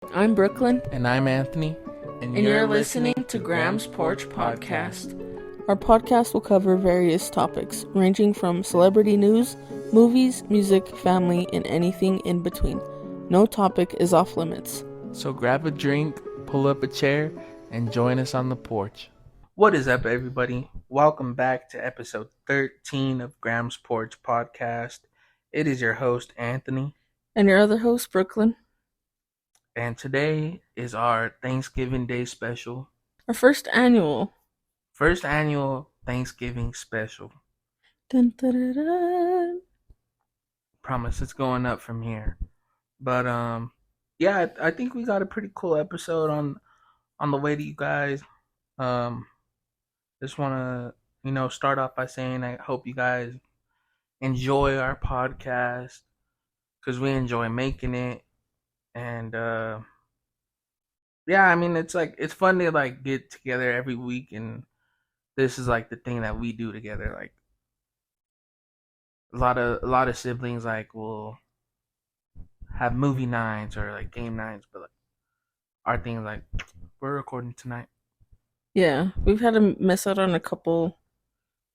I'm Brooklyn, And I'm Anthony, and you're listening to Graham's Porch Podcast. Our podcast will cover various topics, ranging from celebrity news, movies, music, family, and anything in between. No topic is off limits. So grab a drink, pull up a chair, and join us on the porch. What is up, everybody? Welcome back to episode 13 of Graham's Porch Podcast. It is your host, Anthony. And your other host, Brooklyn. And today is our Thanksgiving Day special. Our first annual Thanksgiving special. Dun, dun, dun, dun. Promise it's going up from here. But yeah, I think we got a pretty cool episode on the way to you guys. Just want to start off by saying I hope you guys enjoy our podcast because we enjoy making it. And yeah, I mean it's fun to like get together every week, and this is like the thing that we do together. Like a lot of siblings like will have movie nights or like game nights, but like our thing is like we're recording tonight. Yeah, we've had to miss out on a couple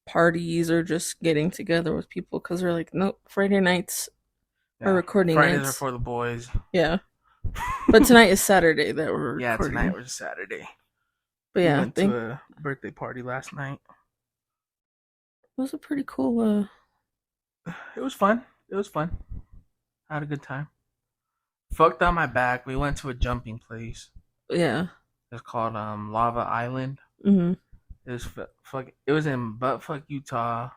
parties or just getting together with people because we're like, nope, Friday nights are recording Fridays nights. are for the boys. Yeah. But tonight is Saturday that we're recording. Yeah, tonight was Saturday. But yeah, we went to a birthday party last night. It was a pretty cool. It was fun. I had a good time. Fucked on my back. We went to a jumping place. Yeah. It's called Lava Island. Mhm. It was It was in buttfuck Utah,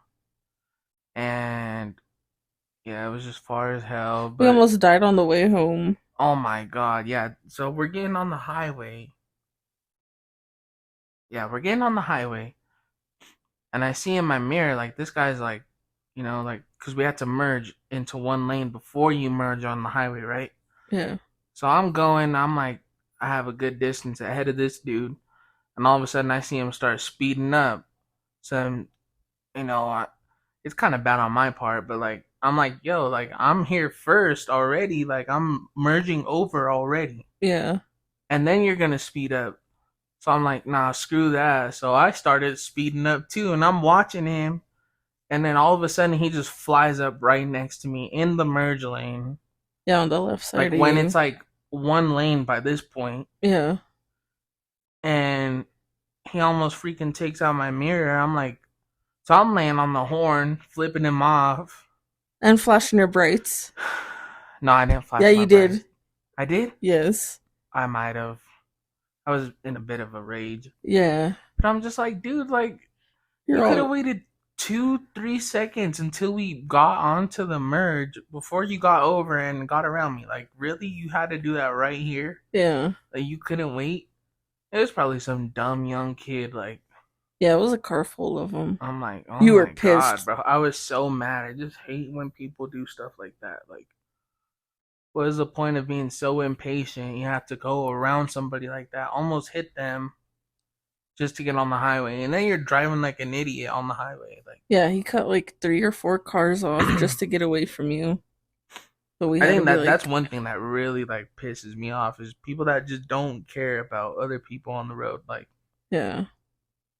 and yeah, it was just far as hell. But we almost died on the way home. Oh my god, yeah. So we're getting on the highway. Yeah, we're getting on the highway. And I see in my mirror, like, this guy's like, because we had to merge into one lane before you merge on the highway, right? Yeah. So I'm like, I have a good distance ahead of this dude. And all of a sudden I see him start speeding up. So, it's kind of bad on my part, but like, I'm like, yo, like, I'm here first already. Like, I'm merging over already. Yeah. And then you're going to speed up. So I'm like, nah, screw that. So I started speeding up too. And I'm watching him. And then all of a sudden, he just flies up right next to me in the merge lane. Yeah, on the left side. Like, when it's like one lane by this point. Yeah. And he almost freaking takes out my mirror. I'm like, so I'm laying on the horn, flipping him off. And flashing your brights. No, I didn't flash. Yeah, you did. Brights. I did? Yes. I might have. I was in a bit of a rage. Yeah. But I'm just like, dude, like, you could have waited 2-3 seconds until we got onto the merge before you got over and got around me. Like, really? You had to do that right here? Yeah. Like, you couldn't wait? It was probably some dumb young kid, like. Yeah, it was a car full of them. I'm like, oh, you were my pissed. God, bro. I was so mad. I just hate when people do stuff like that. Like, what is the point of being so impatient? You have to go around somebody like that, almost hit them just to get on the highway, and then you're driving like an idiot on the highway. Like, yeah, he cut like 3 or 4 cars off just to get away from you. But I think that's one thing that really like pisses me off is people that just don't care about other people on the road. Like, yeah,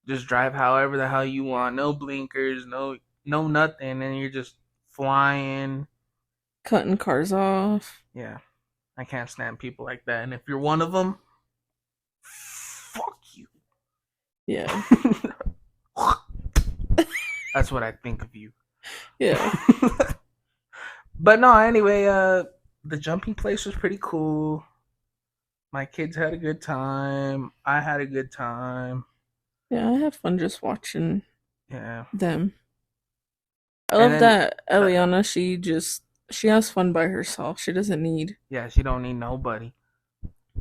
just drive however the hell you want, no blinkers, no nothing, and you're just flying, cutting cars off. Yeah, I can't stand people like that. And if you're one of them, fuck you. Yeah. That's what I think of you. Yeah. But no, anyway, the jumping place was pretty cool. My kids had a good time. I had a good time. Yeah, I had fun just watching them. I love that Eliana, she has fun by herself. She doesn't need. Yeah, she don't need nobody.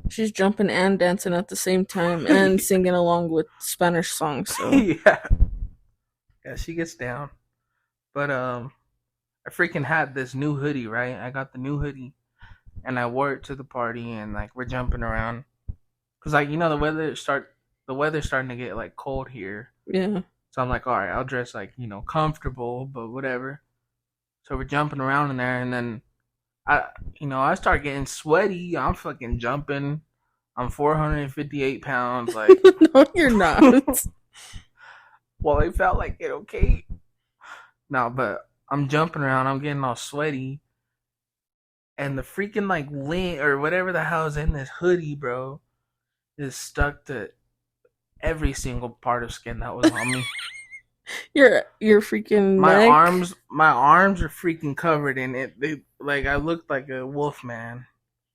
She's jumping and dancing at the same time and singing along with Spanish songs. So yeah, she gets down. But I freaking had this new hoodie, right? I got the new hoodie, and I wore it to the party, and like we're jumping around, cause like the weather's starting to get like cold here. Yeah. So I'm like, all right, I'll dress like comfortable, but whatever. So we're jumping around in there, and then I I start getting sweaty. I'm fucking jumping. I'm 458 pounds. Like, No, you're not. well, it felt like it. Okay. No, but I'm jumping around. I'm getting all sweaty, and the freaking like lint or whatever the hell is in this hoodie, bro, is stuck to every single part of skin that was on me. Your freaking My neck. arms are freaking covered in it. They like I looked like a wolf man.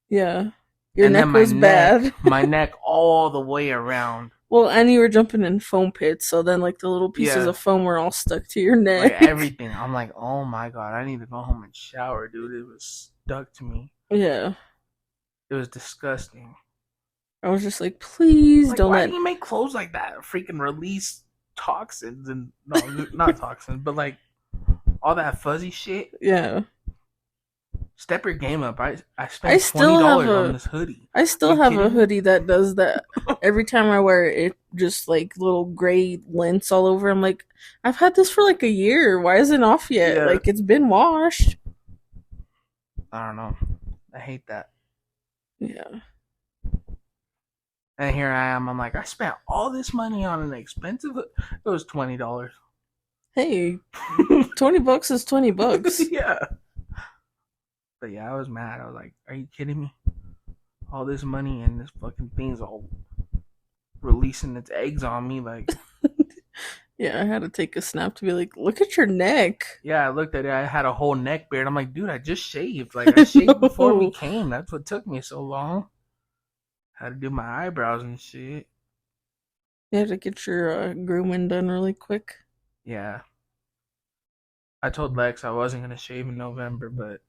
Yeah. Your And then neck was bad. my neck all the way around. Well, and you were jumping in foam pits, so then like the little pieces Yeah, of foam were all stuck to your like neck. everything. I'm like, oh my god, I need to go home and shower, dude. It was stuck to me. Yeah. It was disgusting. I was just like, please Like, don't why let. do you make clothes like that? Freaking release toxins and no, not toxins, but like all that fuzzy shit. Yeah. Step your game up. I I spent still have $20 on a. this hoodie. I still You have a kidding me? hoodie that does that. Every time I wear it, it just like little gray lints all over. I'm like, I've had this for like a year. Why isn't it off yet? Yeah, Like it's been washed. I don't know. I hate that. Yeah. And here I am. I'm like, I spent all this money on an expensive. It was $20. Hey, $20 is $20. Yeah. But yeah, I was mad. I was like, are you kidding me? All this money and this fucking thing's all releasing its eggs on me. Like, Yeah, I had to take a snap to be like, look at your neck. yeah, I looked at it. I had a whole neck beard. I'm like, dude, I just shaved. Like, I shaved before we No. came. That's what took me so long. Had to do my eyebrows and shit. You had to get your grooming done really quick. Yeah. I told Lex I wasn't going to shave in November, but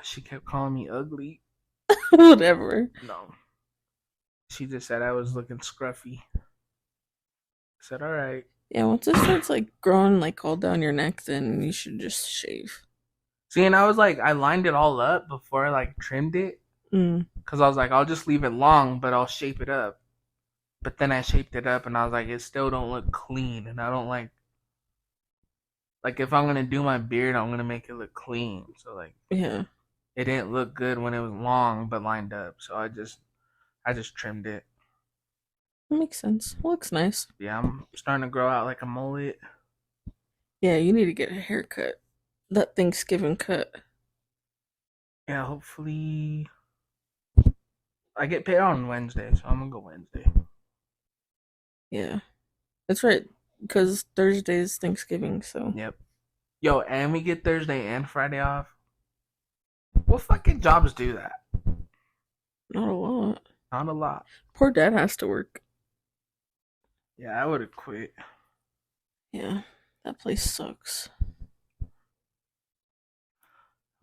she kept calling me ugly. Whatever. No. She just said I was looking scruffy. I said, all right. Yeah, once it starts like growing like all down your neck, then you should just shave. See, and I was like, I lined it all up before I like trimmed it. Mm. Because I was like, I'll just leave it long, but I'll shape it up. But then I shaped it up and I was like, it still don't look clean. And I don't like if I'm going to do my beard, I'm going to make it look clean. So like, Yeah, it didn't look good when it was long, but lined up. So I just trimmed it. that makes sense. It looks nice. Yeah, I'm starting to grow out like a mullet. Yeah, you need to get a haircut. That Thanksgiving cut. Yeah, hopefully I get paid on Wednesday, so I'm gonna go Wednesday. Yeah, that's right. Because Thursday is Thanksgiving, so Yep. Yo, and we get Thursday and Friday off. What fucking jobs do that? not a lot. Not a lot. Poor dad has to work. Yeah, I would have quit. Yeah, that place sucks.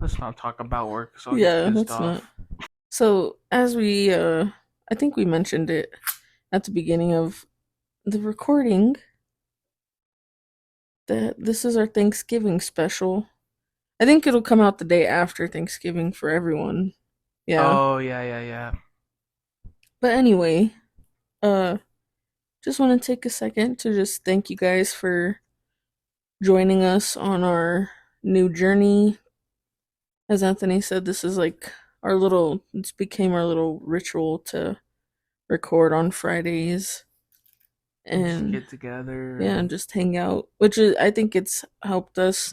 Let's not talk about work, so I'll Yeah, get pissed that's not. off. So as we, I think we mentioned it at the beginning of the recording that this is our Thanksgiving special. I think it'll come out the day after Thanksgiving for everyone. Yeah. Oh yeah. But anyway, uh just want to take a second to just thank you guys for joining us on our new journey. As Anthony said, this is like it's became our little ritual to record on Fridays And just and get together. yeah, and just hang out, which is I think it's helped us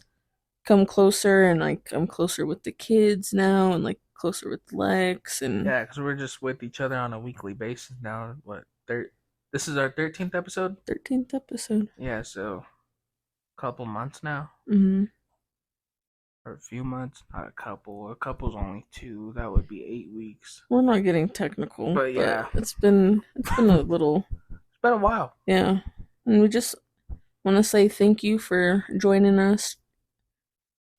come closer, and like I'm closer with the kids now and like closer with Lex and Yeah, because we're just with each other on a weekly basis now. This is our 13th episode? 13th episode. Yeah, so a couple months now. Mm-hmm. Or a few months. Not a couple. A couple's only 2. That would be 8 weeks. We're not getting technical, But yeah. it's been a little. It's been a while. Yeah, and we just want to say thank you for joining us,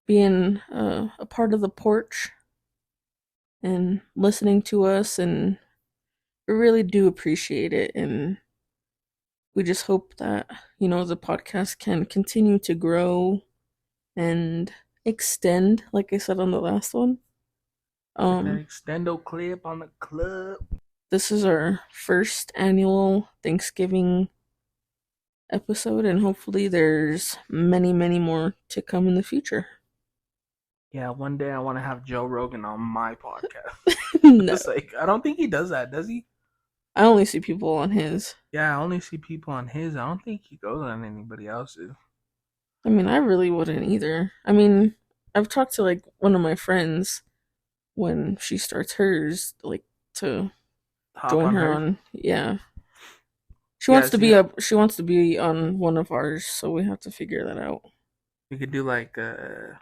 being a part of the porch, and listening to us, and we really do appreciate it, and we just hope that the podcast can continue to grow and extend, like I said on the last one. Get that extendo clip on the club. This is our first annual Thanksgiving episode, and hopefully there's many, many more to come in the future. Yeah, one day I want to have Joe Rogan on my podcast. No, It's like I don't think he does that, does he? I only see people on his. Yeah, I only see people on his. I don't think he goes on anybody else's. I mean, I really wouldn't either. I mean, I've talked to like one of my friends when she starts hers, like to Hop join on her hers. on. Yeah, Yeah, see, She wants to be on one of ours, so we have to figure that out. we could do like I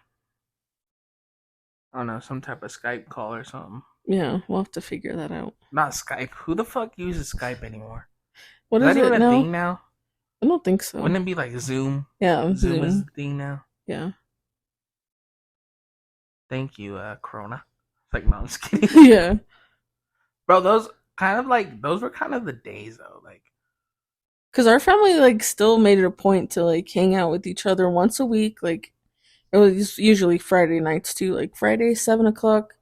don't know, some type of Skype call or something. Yeah, we'll have to figure that out. Not Skype. Who the fuck uses Skype anymore? What Is is that even it a now? thing now? I don't think so. Wouldn't it be like Zoom? Yeah, Zoom is Zoom. the thing now. Yeah. Thank you, Corona. It's like, no, I'm just kidding. Yeah. Bro, those were kind of the days though. Like, Cause our family like still made it a point to like hang out with each other once a week. Like it was usually Friday nights too. Like Friday 7 o'clock,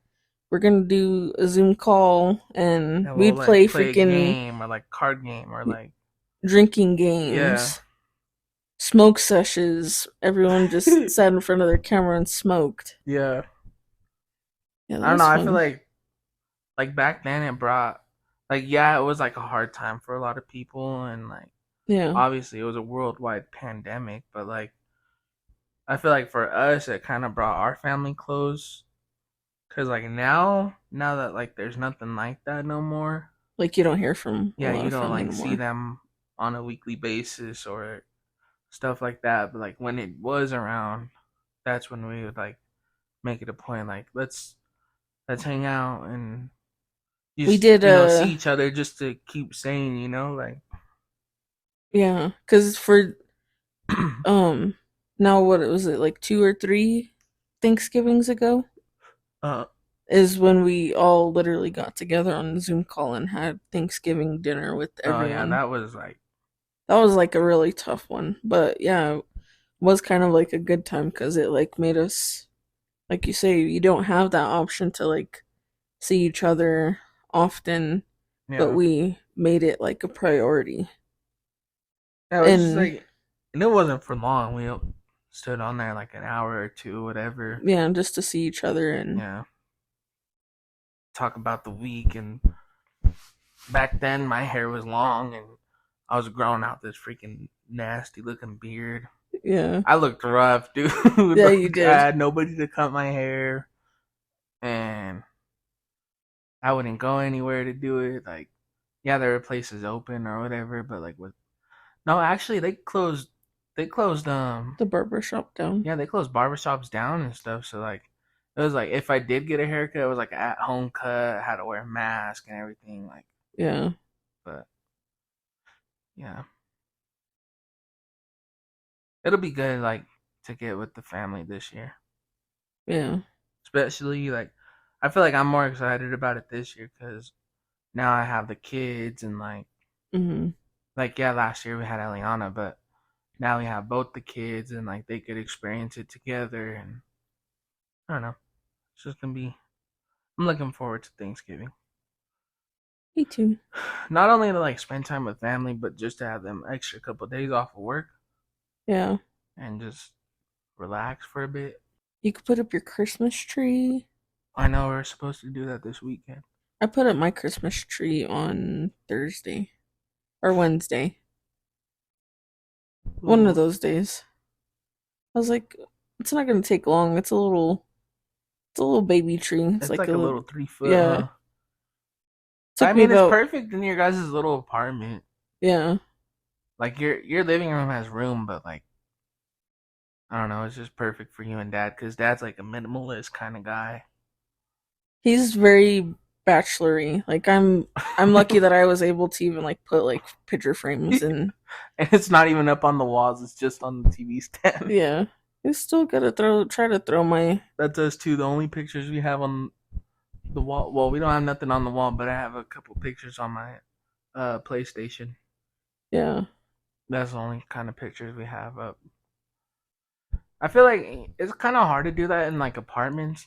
we're gonna do a Zoom call and and we'll we'd like play play a freaking game or like card game or like drinking yeah. games, smoke sessions. Everyone just sat in front of their camera and smoked. Yeah. Yeah, I that don't know. was I feel fun. like back then it brought like yeah, it was like a hard time for a lot of people and like Yeah, obviously it was a worldwide pandemic, but like I feel like for us it kind of brought our family close cuz like now that like there's nothing like that no more. like you don't hear from a Yeah, lot you of don't family like see anymore. them on a weekly basis or stuff like that, but like when it was around, that's when we would like make it a point like let's hang out and We just did see each other just to keep saying like yeah, cause for Um, now what was it like 2 or 3 Thanksgivings ago? uh Is when we all literally got together on a Zoom call and had Thanksgiving dinner with oh yeah, everyone. that was like That was like a really tough one, but yeah, it was kind of like a good time because it like made us, like you say, you don't have that option to like see each other often, but yeah. we made it like a priority. Yeah, it was just And like and it wasn't for long. We stood on there like an hour or two, whatever. yeah, just to see each other and Yeah. Talk about the week and back then my hair was long and I was growing out this freaking nasty looking beard. yeah. I looked rough, dude. Yeah, you Like, I did. had nobody to cut my hair, and I wouldn't go anywhere to do it. Like, yeah, there were places open or whatever, but like with no, actually, they closed. They closed. The barber shop down. Yeah, they closed barbershops down and stuff. So like, it was like if I did get a haircut, it was like at home cut. I had to wear a mask and everything. Like, Yeah. but yeah, it'll be good. Like to get with the family this year. Yeah. Especially like I feel like I'm more excited about it this year because now I have the kids and Hmm. like yeah, last year we had Eliana, but now we have both the kids and like they could experience it together and I don't know. It's just gonna be. I'm looking forward to Thanksgiving. Me too. Not only to like spend time with family, but just to have them extra couple of days off of work Yeah. and just relax for a bit. You could put up your Christmas tree. I know we're supposed to do that this weekend. I put up my Christmas tree on Thursday or Wednesday. One of Ooh, those days. I was like, it's not gonna take long. It's a little baby tree. It's it's like a like a little, little 3 foot, yeah. huh? I Took me mean, it's about, perfect in your guys' little apartment. yeah. Like your living room has room, but like I don't know, it's just perfect for you and dad because dad's like a minimalist kind of guy. He's very bachelory. Like I'm lucky that I was able to even like put like picture frames and And it's not even up on the walls; it's just on the TV stand. yeah. I still gotta try to throw my That's us too. The only pictures we have on the wall. Well, we don't have nothing on the wall, but I have a couple pictures on my PlayStation. yeah. That's the only kind of pictures we have up. I feel like it's kind of hard to do that in like apartments,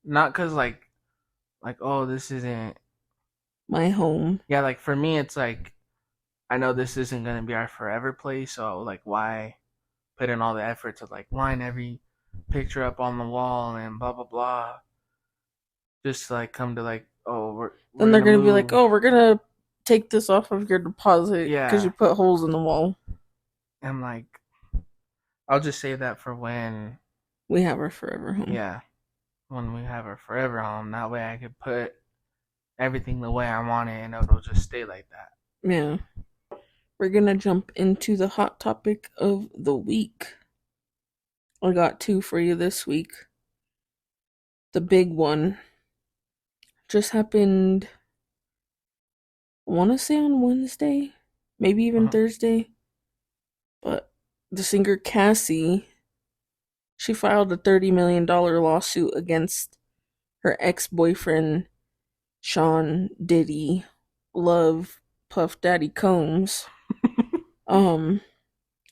not because like oh this isn't. My home. Yeah, like for me, it's like I know this isn't gonna be our forever place, so like why put in all the effort to like line picture up on the wall and blah blah blah. Just to, like, come to, like, oh, we're Then they're gonna gonna be like, move. "Oh, we're gonna take this off of your deposit because you Yeah, put holes in the wall." I'm like, I'll just save that for when, We have our forever home. yeah, when we have our forever home. That way I could put everything the way I want it, and it'll just stay like that. Yeah. We're gonna jump into the hot topic of the week. I got two for you this week. The big one just happened, I want to say on Wednesday, maybe even Uh-huh. Thursday. But the singer Cassie, she filed a $30 million lawsuit against her ex-boyfriend, Sean Diddy Love Puff Daddy Combs. Um,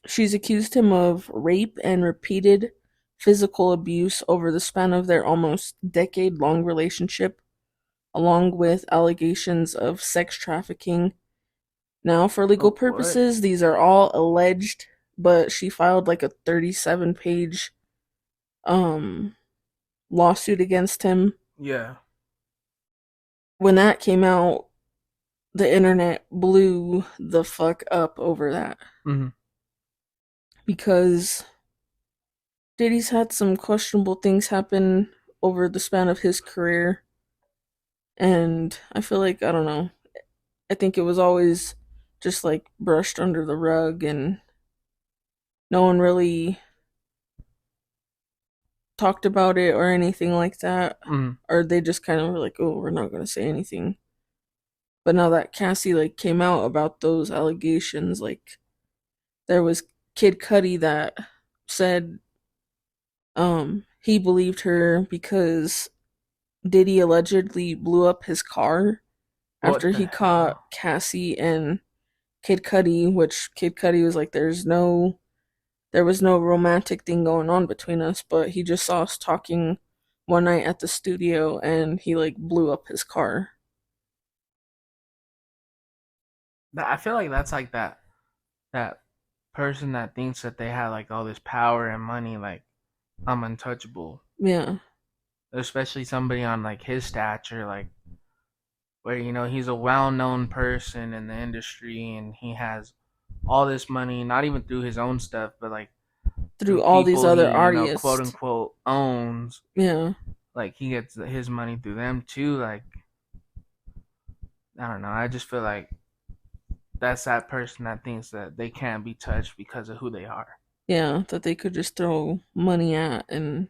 she's accused him of rape and repeated physical abuse over the span of their almost decade-long relationship, along with allegations of sex trafficking. Now, for legal Oh, what? purposes, these are all alleged, but she filed like a 37-page lawsuit against him. Yeah. When that came out, the internet blew the fuck up over that Mm-hmm. because Diddy's had some questionable things happen over the span of his career, and I feel like, I don't know, I think it was always just like brushed under the rug, and no one really talked about it or anything like that. Mm-hmm. Or they just kind of were like, "Oh, we're not gonna say anything." But now that Cassie like came out about those allegations, like there was Kid Cudi that said he believed her because Diddy allegedly blew up his car What after the he caught hell? Cassie and Kid Cudi, which Kid Cudi was like, there was no romantic thing going on between us, but he just saw us talking one night at the studio and he like blew up his car. I feel like that's like that person that thinks that they have like all this power and money, like I'm untouchable. Yeah. Especially somebody on like his stature, like where he's a well-known person in the industry and he has all this money, not even through his own stuff, but like through Through all these people other he quote artists. unquote owns. Yeah. Like he gets his money through them too. Like I don't know. I just feel like that's that person that thinks that they can't be touched because of who they are. Yeah. That they could just throw money at. And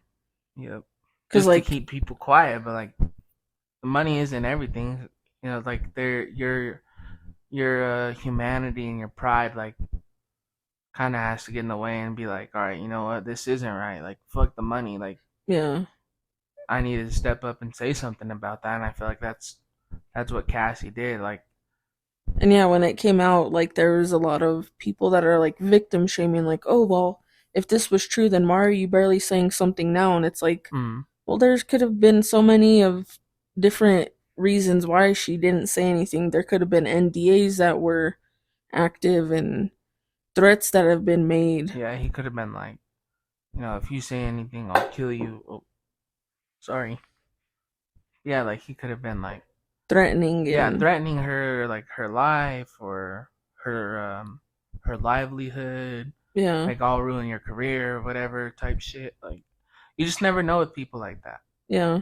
Yep. because, Just to like, keep people quiet, but like the money isn't everything. Like your humanity and your pride, like kind of has to get in the way and be like, all right, you know what, this isn't right. Like fuck the money. Like yeah. I needed to step up and say something about that, and I feel like that's what Cassie did. Like, And yeah, when it came out, like, there was a lot of people that are like victim shaming, like, "Oh, well, if this was true, then why are you barely saying something now?" And it's like, mm, well, there could have been so many of different reasons why she didn't say anything. There could have been NDAs that were active and threats that have been made, yeah, he could have been like, if you say anything, I'll kill you. Oh, sorry. Yeah, like he could have been like, threatening, yeah, and threatening her, like her life or her livelihood, yeah, like I'll ruin your career or whatever type shit. Like you just never know with people like that. yeah.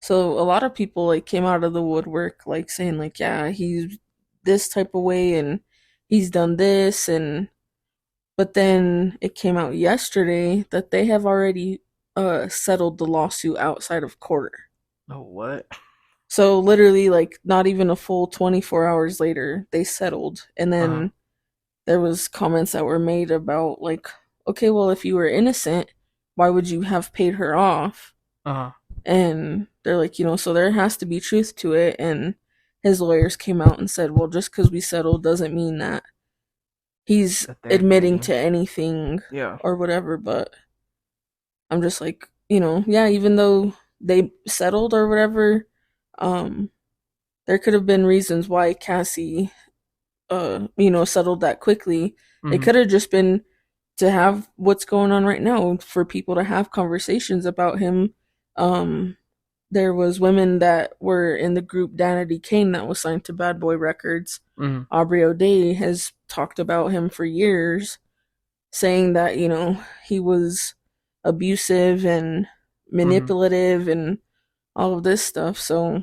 So a lot of people like came out of the woodwork, like saying like, yeah, he's this type of way and he's done this, and but then it came out yesterday that they have already settled the lawsuit outside of court. Oh, what? So literally, like, not even a full 24 hours later, they settled. And Uh huh. then there was comments that were made about like, okay, well, if you were innocent, why would you have paid her off? Uh huh. And they're like, so there has to be truth to it. And his lawyers came out and said, well, just because we settled doesn't mean that he's That they're admitting guilty. to anything Yeah. or whatever. But I'm just like, yeah, even though they settled or whatever, um, there could have been reasons why Cassie, settled that quickly. It Mm-hmm. could have just been to have what's going on right now, for people to have conversations about him. There was women that were in the group Danity Kane that was signed to Bad Boy Records. Mm-hmm. Aubrey O'Day has talked about him for years, saying that, he was abusive and Mm-hmm. manipulative and all of this stuff. So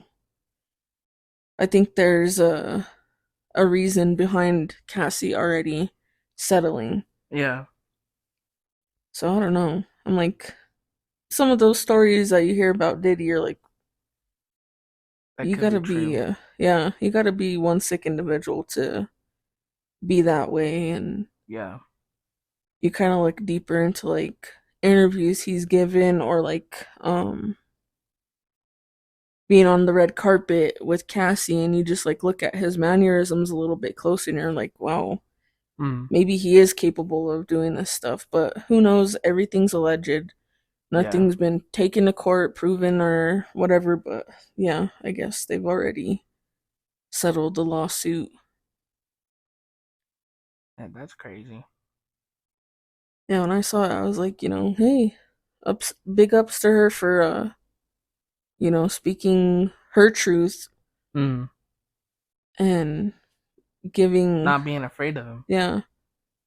I think there's a reason behind Cassie already settling. Yeah. So I don't know. I'm like, some of those stories that you hear about Diddy, you're like, That you could be gotta be, true. yeah, you gotta be one sick individual to be that way. And Yeah. you kind of look deeper into like interviews he's given, or like being on the red carpet with Cassie, and you just like look at his mannerisms a little bit closer, and you're like, wow, Mm-hmm. maybe he is capable of doing this stuff. But who knows? Everything's alleged. Yeah. Nothing's been taken to court, proven, or whatever. But yeah, I guess they've already settled the lawsuit. That's crazy. Yeah, when I saw it, I was like, hey, big ups to her for speaking her truth Mm-hmm. and giving, Not being afraid of him. yeah,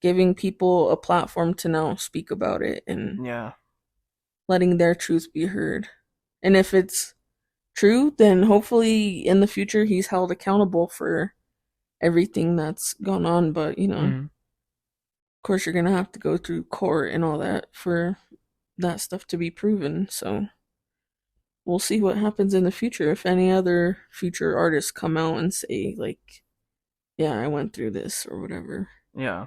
giving people a platform to now speak about it and Yeah. letting their truth be heard. And if it's true, then hopefully in the future he's held accountable for everything that's gone on. But of Mm-hmm. course, you're gonna have to go through court and all that for that stuff to be proven. So we'll see what happens in the future, if any other future artists come out and say like, yeah, I went through this or whatever. Yeah.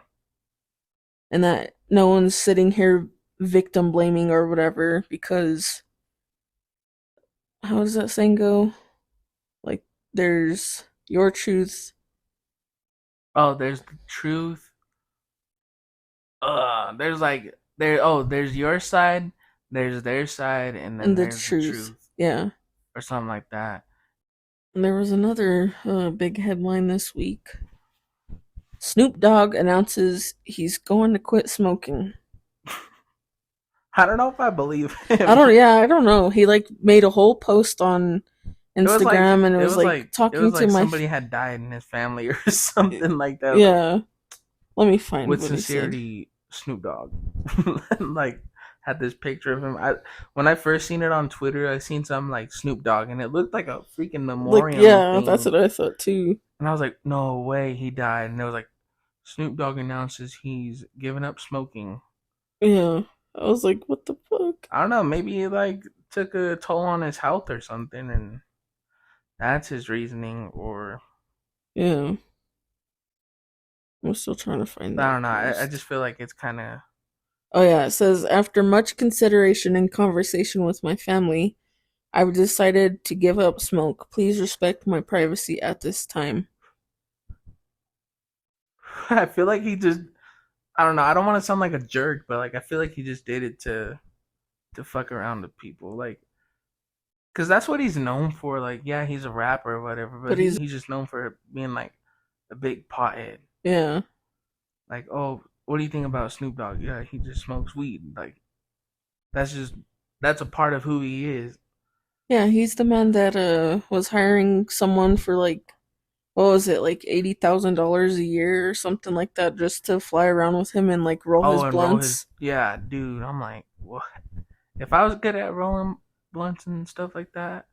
And that no one's sitting here victim blaming or whatever, because how does that saying go? Like, there's your truth Oh, there's the truth. There's like there's your side, there's their side, and then and the there's the truth. truth Yeah. or something like that. And there was another big headline this week. Snoop Dogg announces he's going to quit smoking. I don't know if I believe I him. don't, yeah, I don't know. He like made a whole post on It was like Instagram, and it it was was like like it talking was to like my, somebody had died in his family or something like that. Like yeah, let me find with what he said. sincerity, Snoop Dogg. Like had this picture of him. I when I first seen it on Twitter, I seen something like Snoop Dogg, and it looked like a freaking Like, memoriam yeah, that's thing. what I thought too. And I was like, no way, he died. And it was like Snoop Dogg announces he's giving up smoking. Yeah, I was like, what the fuck? I don't know, maybe it like took a toll on his health or something, and that's his reasoning. Or Yeah, I'm still trying to find I that don't know. I post. just feel like it's kind of Oh yeah, it says, after much consideration and conversation with my family, I've decided to give up smoke. Please respect my privacy at this time. I feel like he just I don't know. I don't want to sound like a jerk, but like I feel like he just did it to fuck around with people, like because that's what he's known for. Like, yeah, he's a rapper or whatever, but But he's, he's just known for being like a big pothead. yeah. Like, oh, what do you think about Snoop Dogg? Yeah, he just smokes weed. Like, that's just that's a part of who he is. Yeah, he's the man that was hiring someone for like, what was it, like $80,000 a year or something like that, just to fly around with him and like roll his Oh, and roll his blunts. yeah, dude. I'm like, what? If I was good at rolling blunts and stuff like that,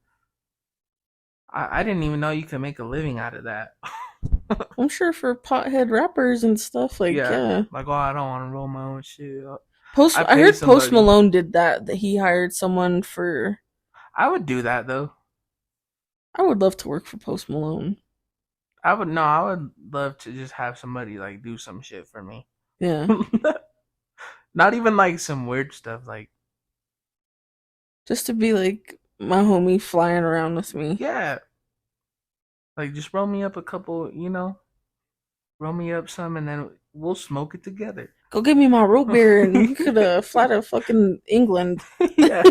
I didn't even know you could make a living out of that. I'm sure for pothead rappers and stuff, like, Yeah, yeah. like, oh, I don't want to roll my own shit. Post, I I pay heard Post somebody. Malone did that. That he hired someone for. I would do that though. I would love to work for Post Malone. I would no. I would love to just have somebody like do some shit for me. Yeah, Not even like some weird stuff. Like, just to be like my homie flying around with me. yeah, like just roll me up a couple. Roll me up some, and then we'll smoke it together. Go give me my root beer, and we could fly to fucking England. Yeah,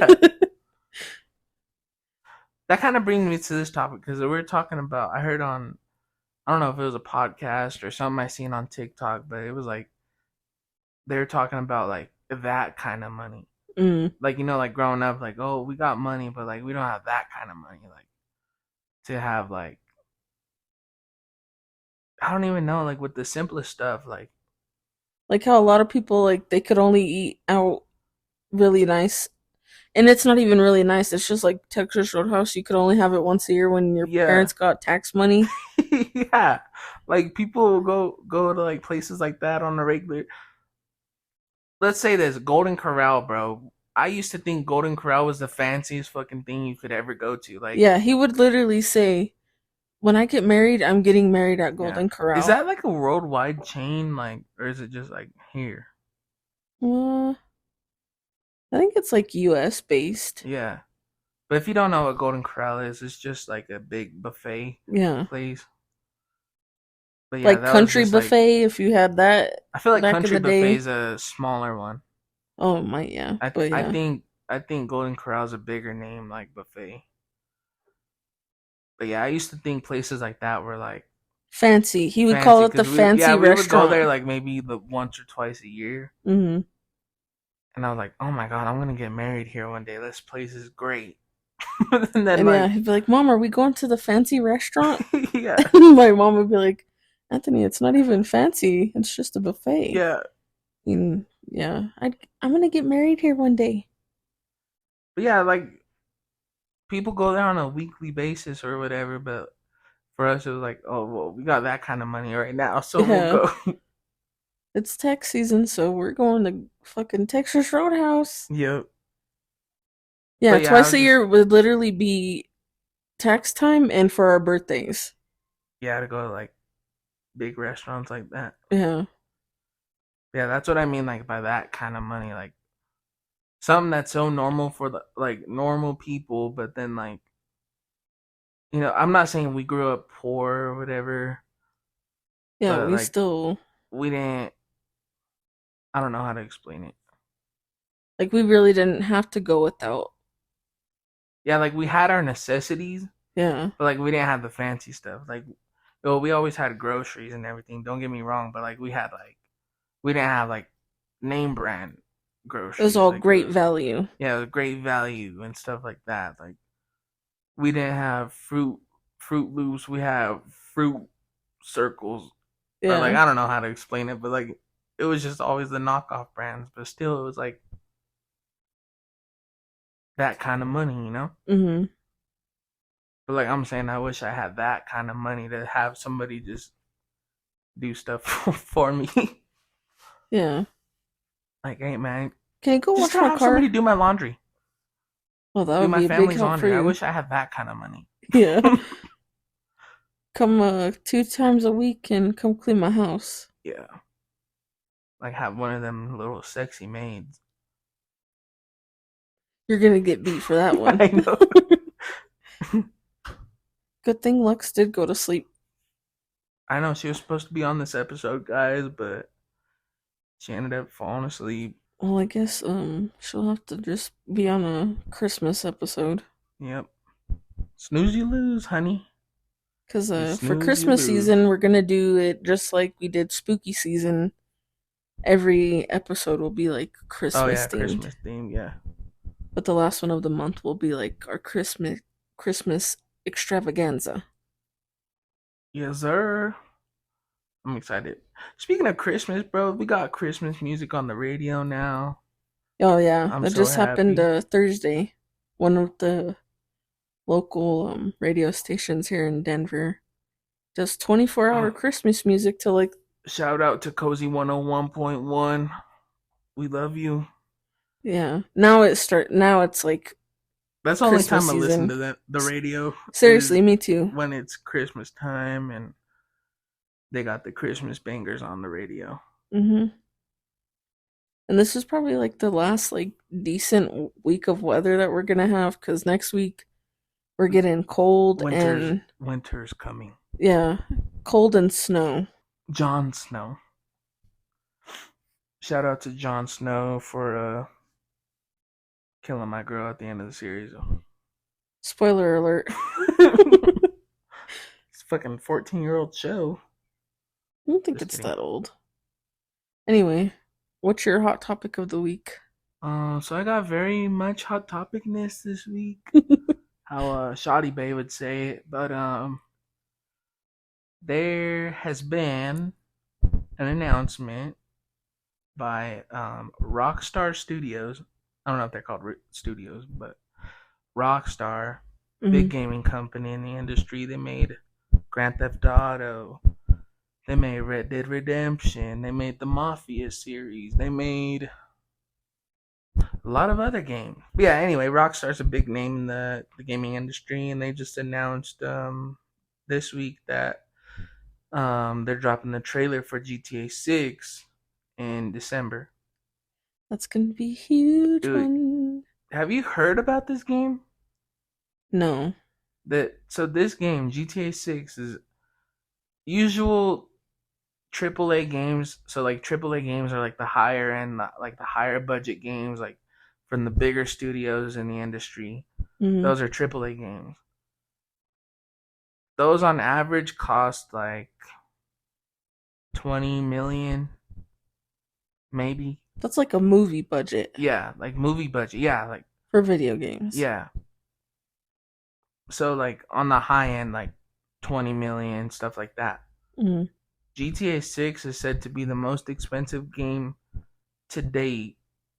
that kind of brings me to this topic because we were talking about. I heard on. I don't know if it was a podcast or something I seen on TikTok, but it was like they're talking about like that kind of money. Mm. Like, like growing up, like, oh, we got money, but like we don't have that kind of money. Like to have like, I don't even know, like with the simplest stuff, like Like how a lot of people, like, they could only eat out really nice. And it's not even really nice. It's just like Texas Roadhouse. You could only have it once a year when your yeah, parents got tax money. yeah, like people go to like places like that on a regular. Let's say this Golden Corral, bro. I used to think Golden Corral was the fanciest fucking thing you could ever go to. Like, Yeah, he would literally say, "When I get married, I'm getting married at yeah, Golden is Corral." that like a worldwide chain, like, or is it just like here? Uh, I think it's like US based. Yeah, but if you don't know what Golden Corral is, it's just like a big buffet Yeah. place. But yeah, Like that was Country just like, Buffet, if you had that I feel like back in Country the Buffet day. is a smaller one. Oh, my, yeah. I But I yeah. think I think Golden Corral is a bigger name like buffet. But yeah, I used to think places like that were like Fancy. He would call fancy it the because yeah, fancy we would go there restaurant. like maybe the once or twice a year, Hmm. and I was like, oh my god, I'm gonna get married here one day. This place is great. And then And yeah, like, he'd be like, "Mom, are we going to the fancy restaurant?" yeah, My mom would be like, "Anthony, it's not even fancy. It's just a buffet." yeah, And yeah, I'm gonna get married here one day. but yeah, like people go there on a weekly basis or whatever. But for us, it was like, oh well, we got that kind of money right now, so we'll Yeah, go. it's tax season, so we're going to fucking Texas Roadhouse. Yep. Yeah, But yeah, I twice was a just year would literally be tax time and for our birthdays. yeah to go to like big restaurants like that. Yeah, Yeah, that's what I mean, like by that kind of money, like something that's so normal for the like normal people, but then like I'm not saying we grew up poor or whatever, yeah, but we like still, we didn't. I don't know how to explain it. like, we really didn't have to go without. Yeah, like we had our necessities, Yeah, but like we didn't have the fancy stuff. Like, well, we always had groceries and everything. Don't get me wrong, but like we didn't have like name brand it was groceries. all Like it great was value. yeah, it was great value and stuff like that. Like we didn't have Fruit Loops. We have fruit circles, or like Yeah, I don't know how to explain it, but like it was just always the knockoff brands. But still, it was like that kind of money. mm-hmm. But like I'm saying, I wish I had that kind of money to have somebody just do stuff for me. Yeah. Like, hey man, Can you go just wash gotta my have somebody car? do my laundry, Well, that do would my be a big family's help for laundry. I you. wish I had that kind of money. Yeah. Come 2 times a week and come clean my house. Yeah, like have one of them little sexy maids. You're gonna get beat for that one. I know. Good thing Lux did go to sleep. I know she was supposed to be on this episode, guys, but she ended up falling asleep. Well, I guess she'll have to just be on a Christmas episode. Yep. Snooze you lose, honey. Cause You for snooze you Christmas lose. season we're gonna do it just like we did spooky season. Every episode will be like Oh Christmas yeah, themed. Christmas theme, yeah. But the last one of the month will be like our Christmas extravaganza. Yes, sir. I'm excited. Speaking of Christmas, bro, we got Christmas music on the radio now. Oh yeah, I'm that so just happened happy. Thursday. One of the local radio stations here in Denver does 24-hour Christmas music till like Shout out to Cozy 101.1. We love you. yeah. Now it's like That's the only Christmas time I listen season. to the radio Seriously, is me too. when it's Christmas time and they got the Christmas bangers on the radio. Mhm. And this is probably like the last like decent week of weather that we're going to have cuz next week we're getting cold and Winter's coming. yeah, cold and snow. Jon Snow. Shout out to Jon Snow for killing my girl at the end of the series. Spoiler alert. It's a fucking 14-year-old show. I don't think Just it's kidding. that old. Anyway, What's your hot topic of the week? So I got very much hot topicness this week. How Shoddy Bay would say it, but there has been an announcement by Rockstar Studios. I don't know if they're called studios, but Rockstar, big gaming company in the industry. They made Grand Theft Auto. They made Red Dead Redemption. They made the Mafia series. They made a lot of other games. But yeah, anyway, Rockstar's a big name in the gaming industry, and they just announced this week that they're dropping the trailer for GTA 6 in December. That's gonna be a huge Dude, one. have you heard about this game? No. So this game, GTA 6, is usual AAA games. So like AAA games are like the higher end, like the higher budget games, like from the bigger studios in the industry. Those are AAA games. Those on average cost like 20 million, maybe. That's like a movie budget. Yeah, like movie budget. Yeah, like for video games. Yeah. So like on the high end, like 20 million, stuff like that. GTA 6 is said to be the most expensive game to date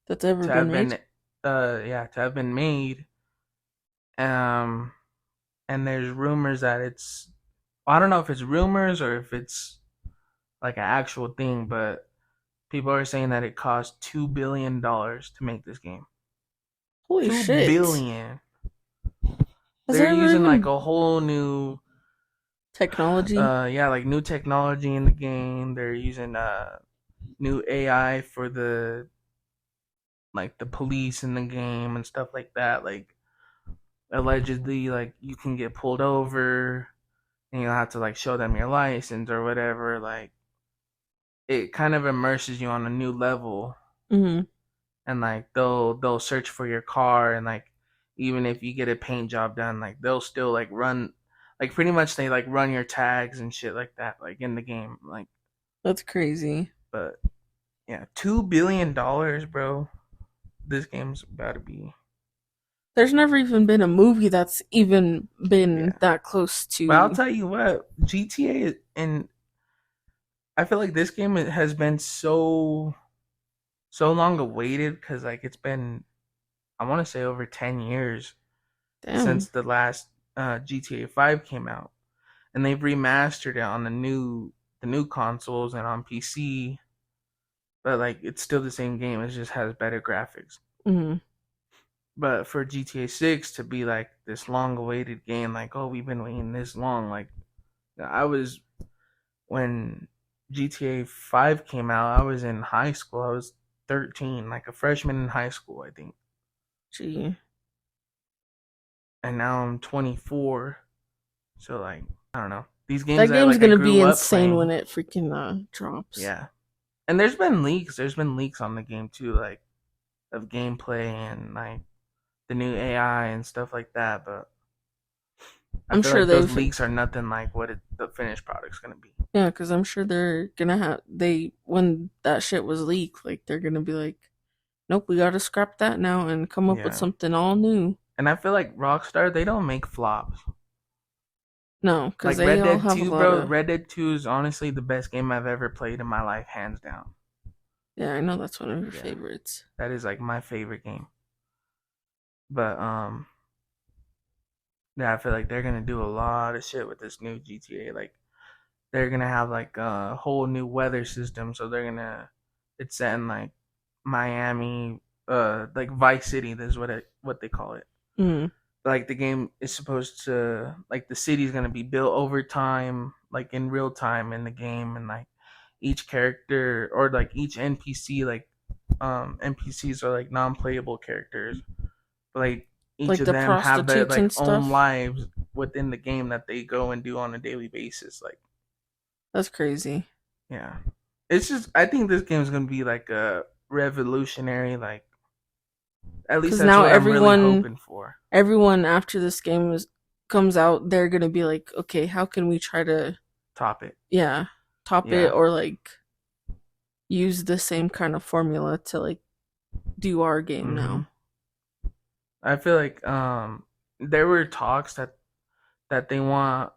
that's ever been made. To have been made. And there's rumors that I don't know if it's rumors or if it's like an actual thing, but people are saying that it cost $2 billion to make this game. Holy shit. $2 billion. They're using like a whole new technology. Like new technology in the game. They're using new AI for the police in the game and stuff like that. Like allegedly, like you can get pulled over and you'll have to like show them your license or whatever. Like it kind of immerses you on a new level. And like they'll search for your car, and like even if you get a paint job done, like they'll still like run, like pretty much they like run your tags and shit like that, like in the game. Like that's crazy. But yeah, $2 billion, bro. This game's about to be. There's never even been a movie that's even been that close to. But I'll tell you what, GTA, and I feel like this game has been so long awaited, because like it's been, I want to say, over 10 years since the last GTA 5 came out, and they've remastered it on the new consoles and on PC, but like it's still the same game. It just has better graphics. But for GTA 6 to be like this long awaited game, like, oh, we've been waiting this long, like when GTA 5 came out, I was in high school. I was 13, like a freshman in high school, I think. Gee. And now I'm 24. So like, I don't know. These games, that game's gonna be insane when it freaking drops. Yeah. And there's been leaks. There's been leaks on the game too, like of gameplay and like the new AI and stuff like that. But I'm sure like those leaks are nothing like what the finished product's gonna be. Yeah, because I'm sure they're gonna have when that shit was leaked, like they're gonna be like, nope, we gotta scrap that now and come up with something all new. And I feel like Rockstar, they don't make flops. No, because like Red Dead 2, bro. Red Dead 2 is honestly the best game I've ever played in my life, hands down. Yeah, I know that's one of your favorites. That is like my favorite game. But yeah, I feel like they're gonna do a lot of shit with this new GTA. Like they're gonna have like a whole new weather system. So it's set in like Miami, like Vice City. This is what they call it. Like the game is supposed to, like the city's gonna be built over time, like in real time in the game, and like each character or like each NPC, like NPCs are like non-playable characters, but like each of them have their like own lives within the game that they go and do on a daily basis. Like that's crazy. Yeah, it's just, I think this game is gonna be like a revolutionary, like at least that's now what I'm really hoping for. Everyone after this game comes out, they're gonna be like, okay, how can we try to top it? Yeah, top it, or like use the same kind of formula to like do our game now. I feel like there were talks that they want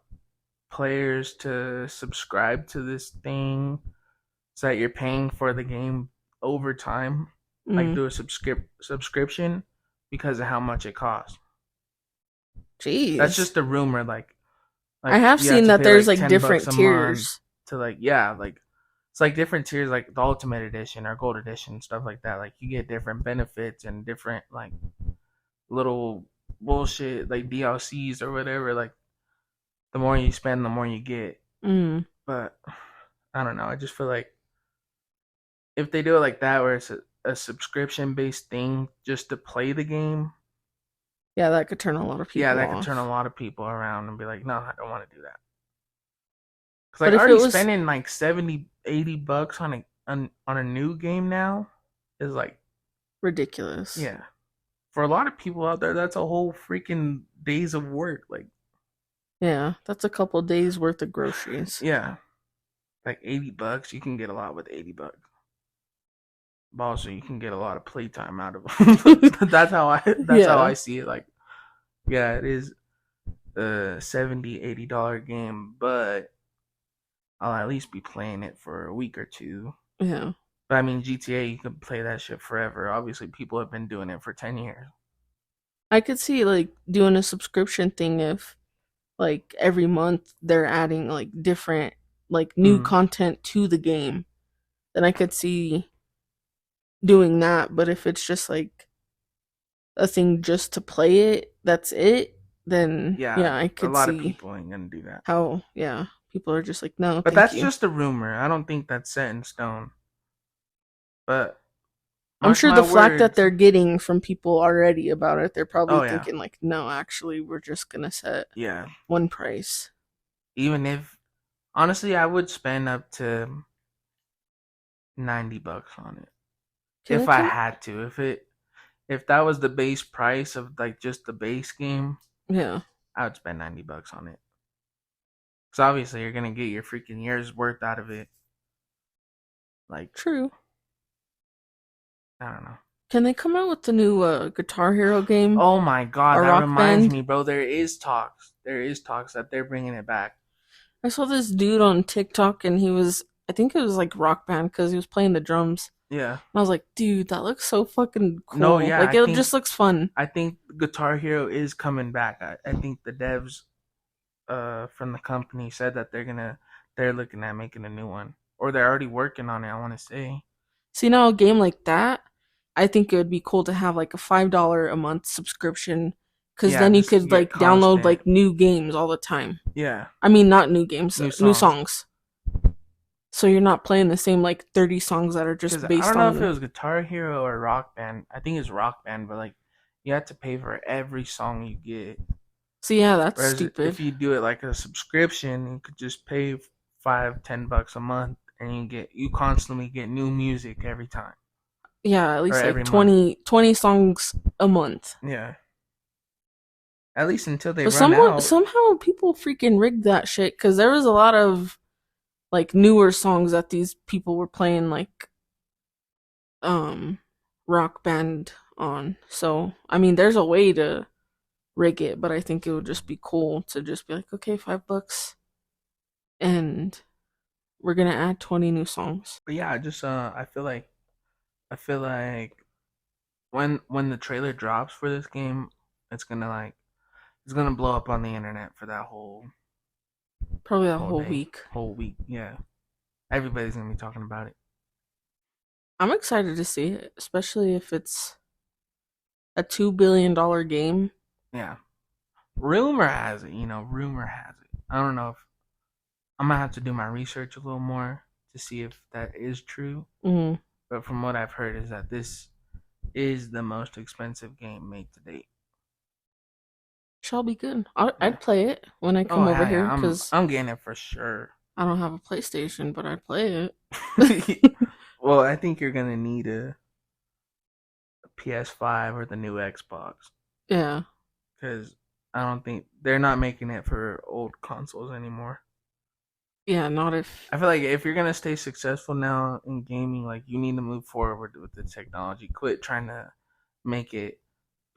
players to subscribe to this thing so that you're paying for the game over time, like Mm. do a subscription because of how much it costs. That's Jeez. just a rumor. I Like have you have seen to that pay there's like like $10 different a month tiers. to like like it's like different tiers, like the Ultimate Edition or Gold Edition, stuff like that. Like you get different benefits and different like little bullshit like DLCs or whatever. Like the more you spend, the more you get. Mm. But I don't know. I just feel like if they do it like that, where it's a subscription based thing just to play the game, Yeah, that could turn a lot of yeah, people that could turn a off. lot of people around and be like, no, I don't want to do that. Cause like But if it already was spending like 70, $80 on a new game now is like, ridiculous. yeah, for a lot of people out there, that's a whole freaking days of work. Like, Yeah, that's a couple days worth of groceries. yeah, like $80, you can get a lot with $80. But also, you can get a lot of playtime out of them. That's how Yeah. I see it. Like, yeah, it is a $70-$80 game, but I'll at least be playing it for a week or two. Yeah. But I mean, GTA, you can play that shit forever. Obviously, people have been doing it for 10 years. I could see like doing a subscription thing if like every month they're adding like different like new Mm, content to the game. Then I could see doing that, but if it's just like a thing just to play it, that's it, then yeah, yeah, I a could lot of see people ain't gonna do that. how yeah, people are just like, no, But thank that's you. just a rumor. I don't think that's set in stone. But I'm mark sure my the flack that words. they're getting from people already about it, they're probably Oh, yeah. thinking like, no, actually, we're just gonna set Yeah. one price. Even if, honestly, I would spend up to $90 on it Can they if I come? had to. If that was the base price of like just the base game, Yeah, I would spend $90 on it. Because obviously you're gonna get your freaking year's worth out of it. Like, true. I don't know. Can they come out with the new Guitar Hero game Oh my god, or that Rock reminds Band? me, bro. There is talks. There is talks that they're bringing it back. I saw this dude on TikTok and he was, I think it was like Rock Band because he was playing the drums. Yeah. And I was like, dude, that looks so fucking No, cool. yeah. Like, it just looks fun. I think Guitar Hero is coming back. I think the devs from the company said that they're looking at making a new one, or they're already working on it. I want to say. See, now a game like that, I think it would be cool to have like a $5 a month subscription because Yeah, then you just could get like download constant. like new games all the time. Yeah, I mean, not new games, new new songs. songs. So you're not playing the same like 30 songs that are Because just I based don't know if it on. was Guitar Hero or Rock Band. I think it's Rock Band, but like you have to pay for every song you get. So yeah, that's Whereas stupid. if you do it like a subscription, you could just pay $5-$10 a month, and you constantly get new music every time Yeah, at or least like every month. 20 songs a month. Yeah, at least until they But run out. somehow people freaking rigged that shit because there was a lot of like newer songs that these people were playing like um Rock Band on. So I mean, there's a way to rig it, but I think it would just be cool to just be like, okay, $5, and we're gonna add 20 new songs. But yeah, I just I feel like when the trailer drops for this game, it's gonna like it's gonna blow up on the internet for that Probably a whole whole day, week. whole week. Yeah, everybody's gonna be talking about it. I'm excited to see it, especially if it's a $2 billion game. Yeah, rumor has it. Rumor has it. I don't know if I'm gonna have to do my research a little more to see if that is true. Mm, But from what I've heard, is that this is the most expensive game made to date. shall be good. Yeah. I'd play it when I Oh come over hell yeah, here because I'm getting it for sure. I don't have a PlayStation, but I'd play it. Well, I think you're gonna need a PS5 or the new Xbox Yeah. because I don't think they're not making it for old consoles anymore. Yeah, not if. I feel like if you're gonna stay successful now in gaming, like you need to move forward with the technology. Quit trying to make it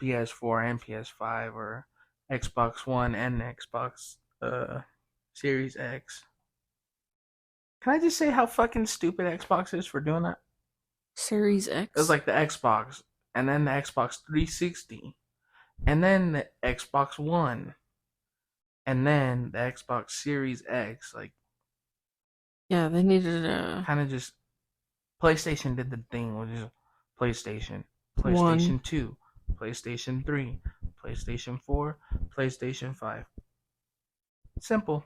PS4 and PS5 or Xbox One and Xbox Series X. Can I just say how fucking stupid Xbox is for doing that? Series It was X? like the Xbox, and then the Xbox 360, and then the Xbox One, and then the Xbox Series X. Like, Yeah, they needed a kind of just PlayStation did the thing, which is PlayStation, one. PlayStation 2, PlayStation 3, PlayStation 4, PlayStation 5. Simple.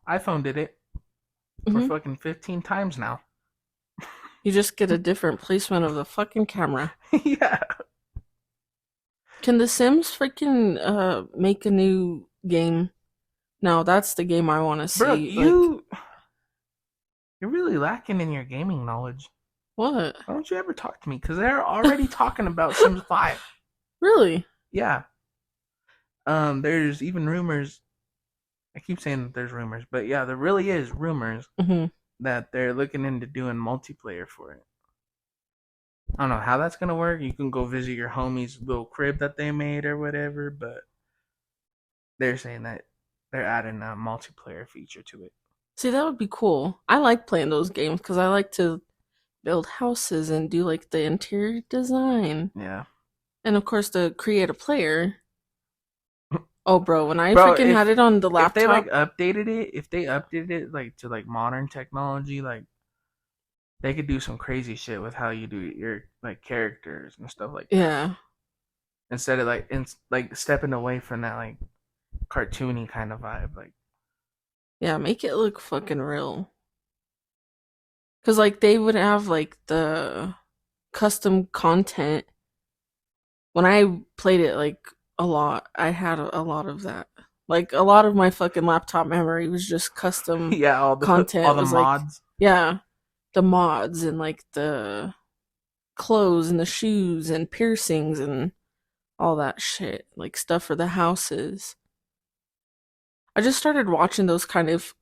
iPhone did it for Hmm. fucking 15 times now. You just get a different placement of the fucking camera. Yeah. Can The Sims freaking make a new game? No, that's the game I want to Bro, see. Like, you're really lacking in your gaming knowledge. what? Why don't you ever talk to me? Because they're already talking about Sims 5. Really? Yeah. There's even rumors. I keep saying that there's rumors, but yeah, there really is rumors Hmm. that they're looking into doing multiplayer for it. I don't know how that's gonna work. You can go visit your homie's little crib that they made or whatever, but they're saying that they're adding a multiplayer feature to it. See, that would be cool. I like playing those games because I like to build houses and do like the interior design. Yeah. And of course, to create a player. Oh, bro, when I Bro, freaking had it on the if they like laptop, updated it, if they updated it like to like modern technology, like they could do some crazy shit with how you do your like characters and stuff like that. yeah, Instead of like stepping away from that like cartoony kind of vibe, like yeah, make it look fucking real. Cause like they would have like the custom content. When I played it like a lot, I had a lot of that. Like a lot of my fucking laptop memory was just custom yeah, content. all It the was like, mods. yeah, the mods and like the clothes and the shoes and piercings and all that shit. Like stuff for the houses. I just started watching those kind of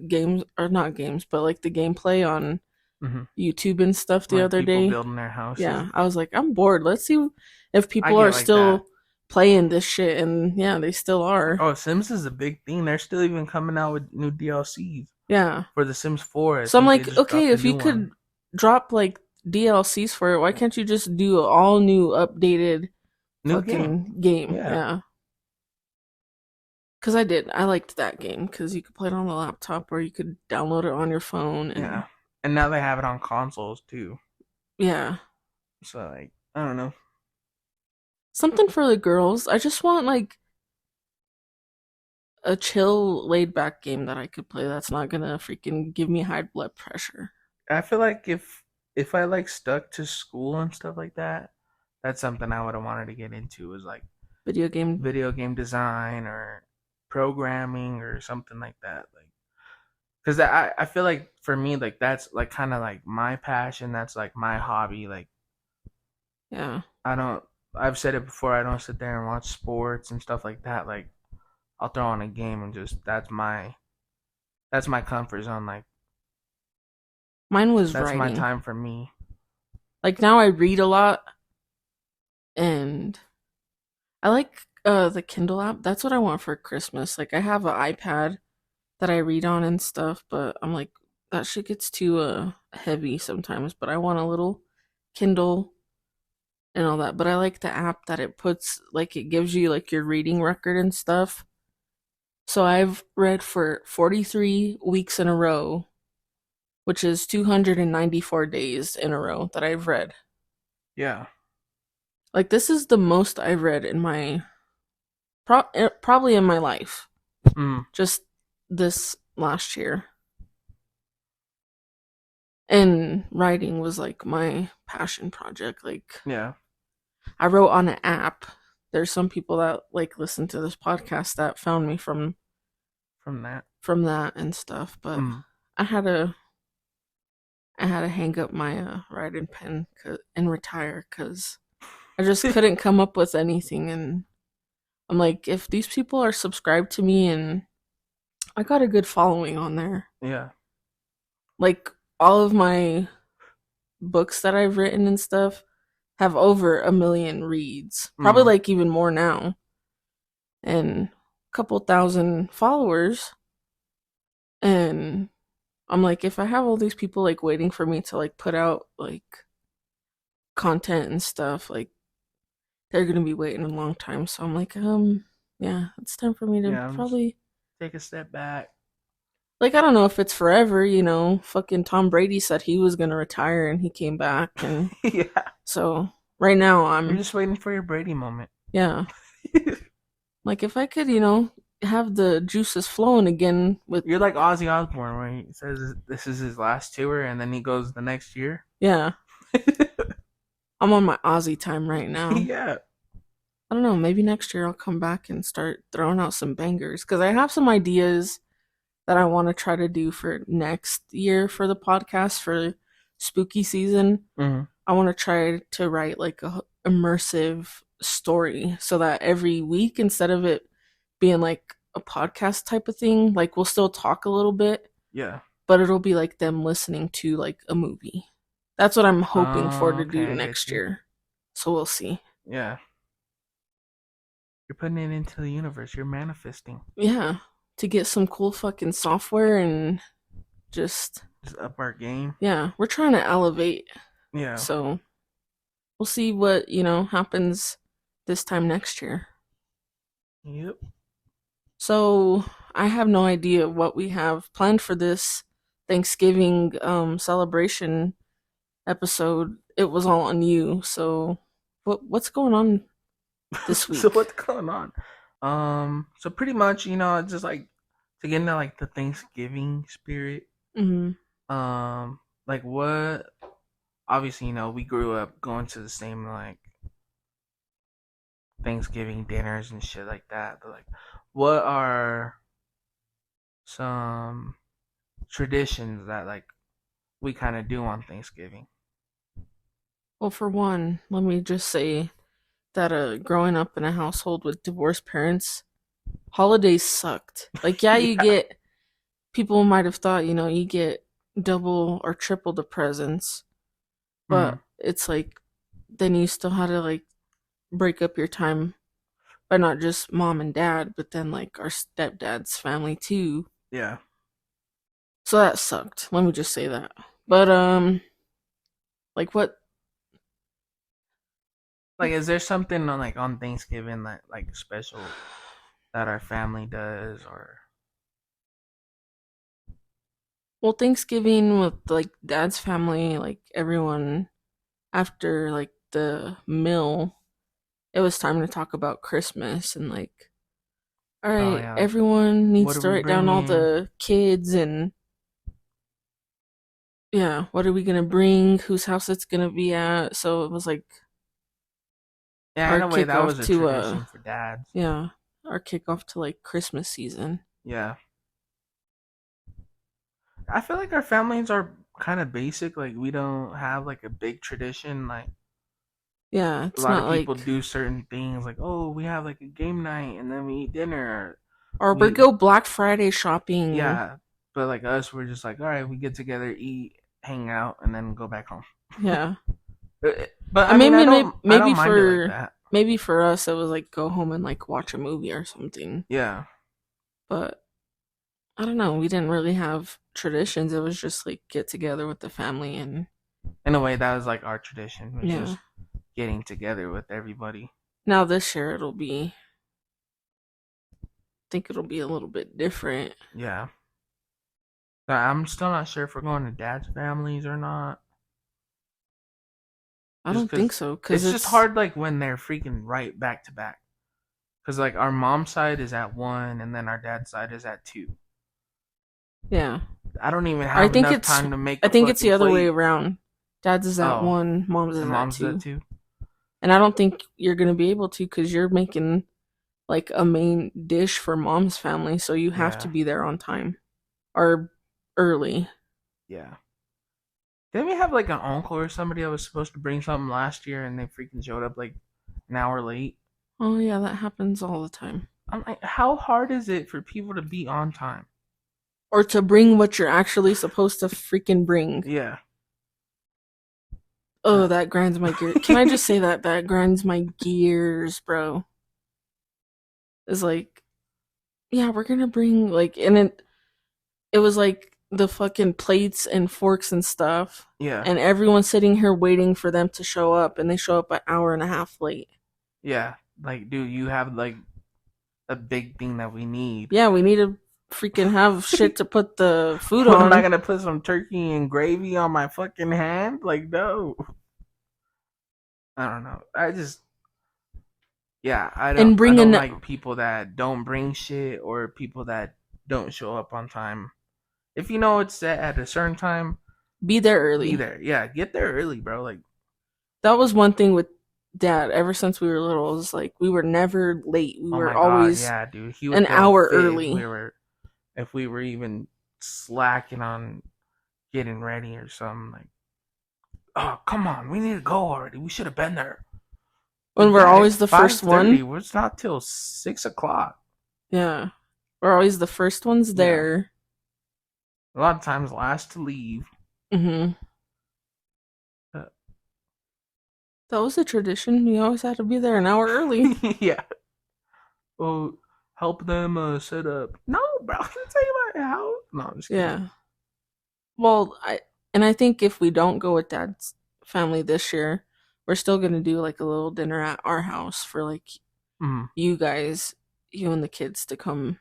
games, or not games, but like the gameplay on Hmm. YouTube and stuff the Like other people day. building their houses. Yeah, I was like, I'm bored. Let's see if I people are get like that. still playing this shit, and yeah, they still are. Oh, Sims is a big thing. They're still even coming out with new DLCs Yeah. for The Sims 4. I So I'm think they like, just okay, dropped a if you new could one. drop like DLCs for it, why can't you just do an all new updated New game. fucking game? Yeah. Yeah. Cause I did. I liked that game because you could play it on the laptop or you could download it on your phone and Yeah. And now they have it on consoles too. yeah. So like, I don't know. Something for the girls. I just want like a chill, laid back game that I could play that's not gonna freaking give me high blood pressure. I feel like if I like stuck to school and stuff like that, that's something I would have wanted to get into is like Video game. video game design or programming or something like that. Like, because I feel like for me like that's like kind of like my passion. That's like my hobby. Like Yeah. I don't. I've said it before. I don't sit there and watch sports and stuff like that. Like I'll throw on a game and just that's my comfort zone. Like Mine was that's my writing. time for me. Like now I read a lot and I like the Kindle app. That's what I want for Christmas. Like I have an iPad that I read on and stuff, but I'm like that shit gets too heavy sometimes, but I want a little Kindle and all that. But I like the app that it puts like it gives you like your reading record and stuff. So I've read for 43 weeks in a row, which is 294 days in a row that I've read. Yeah. Like this is the most I've read in my probably in my life. Mm. Just this last year. And writing was like my passion project. Like Yeah. I wrote on an app. There's some people that like listen to this podcast that found me From that. from that and stuff, but Mm. I had to hang up my writing pen and retire cuz I just couldn't come up with anything and I'm like if these people are subscribed to me and I got a good following on there. Yeah. Like all of my books that I've written and stuff have over 1 million reads. Probably Mm. like even more now. And a couple thousand followers. And I'm like, if I have all these people like waiting for me to like put out like content and stuff, like they're gonna be waiting a long time. So I'm like, yeah, it's time for me to Yeah. probably Take a step back. like I don't know if it's forever, you know. Fucking Tom Brady said he was gonna retire and he came back and Yeah. so right now You're I'm just waiting for your Brady moment. yeah. Like if I could, you know, have the juices flowing again with You're like Ozzy Osbourne, where he says this is his last tour, and then he goes the next year. yeah. I'm on my Aussie time right now. Yeah. I don't know, maybe next year I'll come back and start throwing out some bangers because I have some ideas that I want to try to do for next year for the podcast for spooky season. Mm-hmm. I want to try to write like a immersive story so that every week instead of it being like a podcast type of thing, like we'll still talk a little bit, Yeah. but it'll be like them listening to like a movie. That's what I'm hoping for to Okay, do I get next you. year. So we'll see. Yeah. You're putting it into the universe. You're manifesting. Yeah, to get some cool fucking software and just up our game. Yeah, we're trying to elevate. Yeah. So we'll see what, you know, happens this time next year. Yep. So I have no idea what we have planned for this Thanksgiving celebration episode. It was all on you. So what's going on this week? So what's going on? So pretty much, you know, just like to get into like the Thanksgiving spirit. Mm-hmm. Like what? Obviously, you know, we grew up going to the same like Thanksgiving dinners and shit like that. But like, what are some traditions that like we kind of do on Thanksgiving? Well, for one, let me just say that growing up in a household with divorced parents, holidays sucked. Like, yeah, you get people might have thought, you know, you get double or triple the presents, but it's like then you still had to like break up your time by not just mom and dad, but then like our stepdad's family too. Yeah. So that sucked. Let me just say that. But like what? Like, is there something on like on Thanksgiving that like special that our family does or? Well, Thanksgiving with like dad's family, like everyone after like the meal, it was time to talk about Christmas and like, all Oh right, yeah, like everyone needs what are to we write down all bringing? the kids and yeah, what are we gonna bring? Whose house it's gonna be at? So it was like Yeah, in our a way that kickoff was a to tradition for dads. yeah, our kickoff to like Christmas season. Yeah, I feel like our families are kind of basic. Like we don't have like a big tradition. Like Yeah, a it's lot not of people like do certain things. Like oh, we have like a game night and then we eat dinner. or we We go Black Friday shopping. yeah, but like us, we're just like all right, we get together, eat, hang out, and then go back home. Yeah. But I I mean, mean, I don't mind it like that. maybe for us it was like go home and like watch a movie or something. Yeah, But I don't know, we didn't really have traditions. It was just like get together with the family and in a way, that was like our tradition. Was yeah. just getting together with everybody. Now this year I think it'll be a little bit different. Yeah. I'm still not sure if we're going to dad's families or not. I Just don't think because so cuz it's just hard, like when they're freaking right back to back. Because like our mom's side is at 1, and then our dad's side is at 2. yeah. I don't even I have think enough it's time to make I a think it's the fucking other way plate. around. Dad's is at Oh, 1, mom's is and at mom's 2. at 2. And I don't think you're going to be able to cuz you're making like a main dish for mom's family, so you have to Yeah, be there on time or early. yeah. Didn't we have like an uncle or somebody that was supposed to bring something last year, and they freaking showed up like an hour late? Oh yeah, that happens all the time. I'm like, how hard is it for people to be on time? Or to bring what you're actually supposed to freaking bring. Yeah. Oh, that grinds my gears. Can I just say that? That grinds my gears, bro. It's like, yeah, we're gonna bring, like, and it was like the fucking plates and forks and stuff. Yeah. And everyone's sitting here waiting for them to show up, and they show up an hour and a half late. Yeah. Like, dude, you have, like, a big thing that we need. Yeah, we need to freaking have shit to put the food What, on. am I gonna put some turkey and gravy on my fucking hand? Like, no. I don't know. I just, yeah, I don't like people that don't bring shit or people that don't show up on time. If you know it's set at a certain time, be there early. Be there. Yeah, get there early, bro. Like, that was one thing with Dad. Ever since we were little, it was like we were never late. We were always yeah, dude. He would an hour early. If we were even slacking on getting ready or something, like, oh, come on, we need to go already. We should have been there. When we're always the first one. It's not till 6 o'clock. Yeah. We're always the first ones there. Yeah. A lot of times last to leave. Mm-hmm. That was a tradition. You always had to be there an hour early. Yeah. Oh, help them set up. No, bro. It's like my house. No, I'm just kidding. Yeah. Well, I think if we don't go with Dad's family this year, we're still gonna do like a little dinner at our house for like you guys, you and the kids to come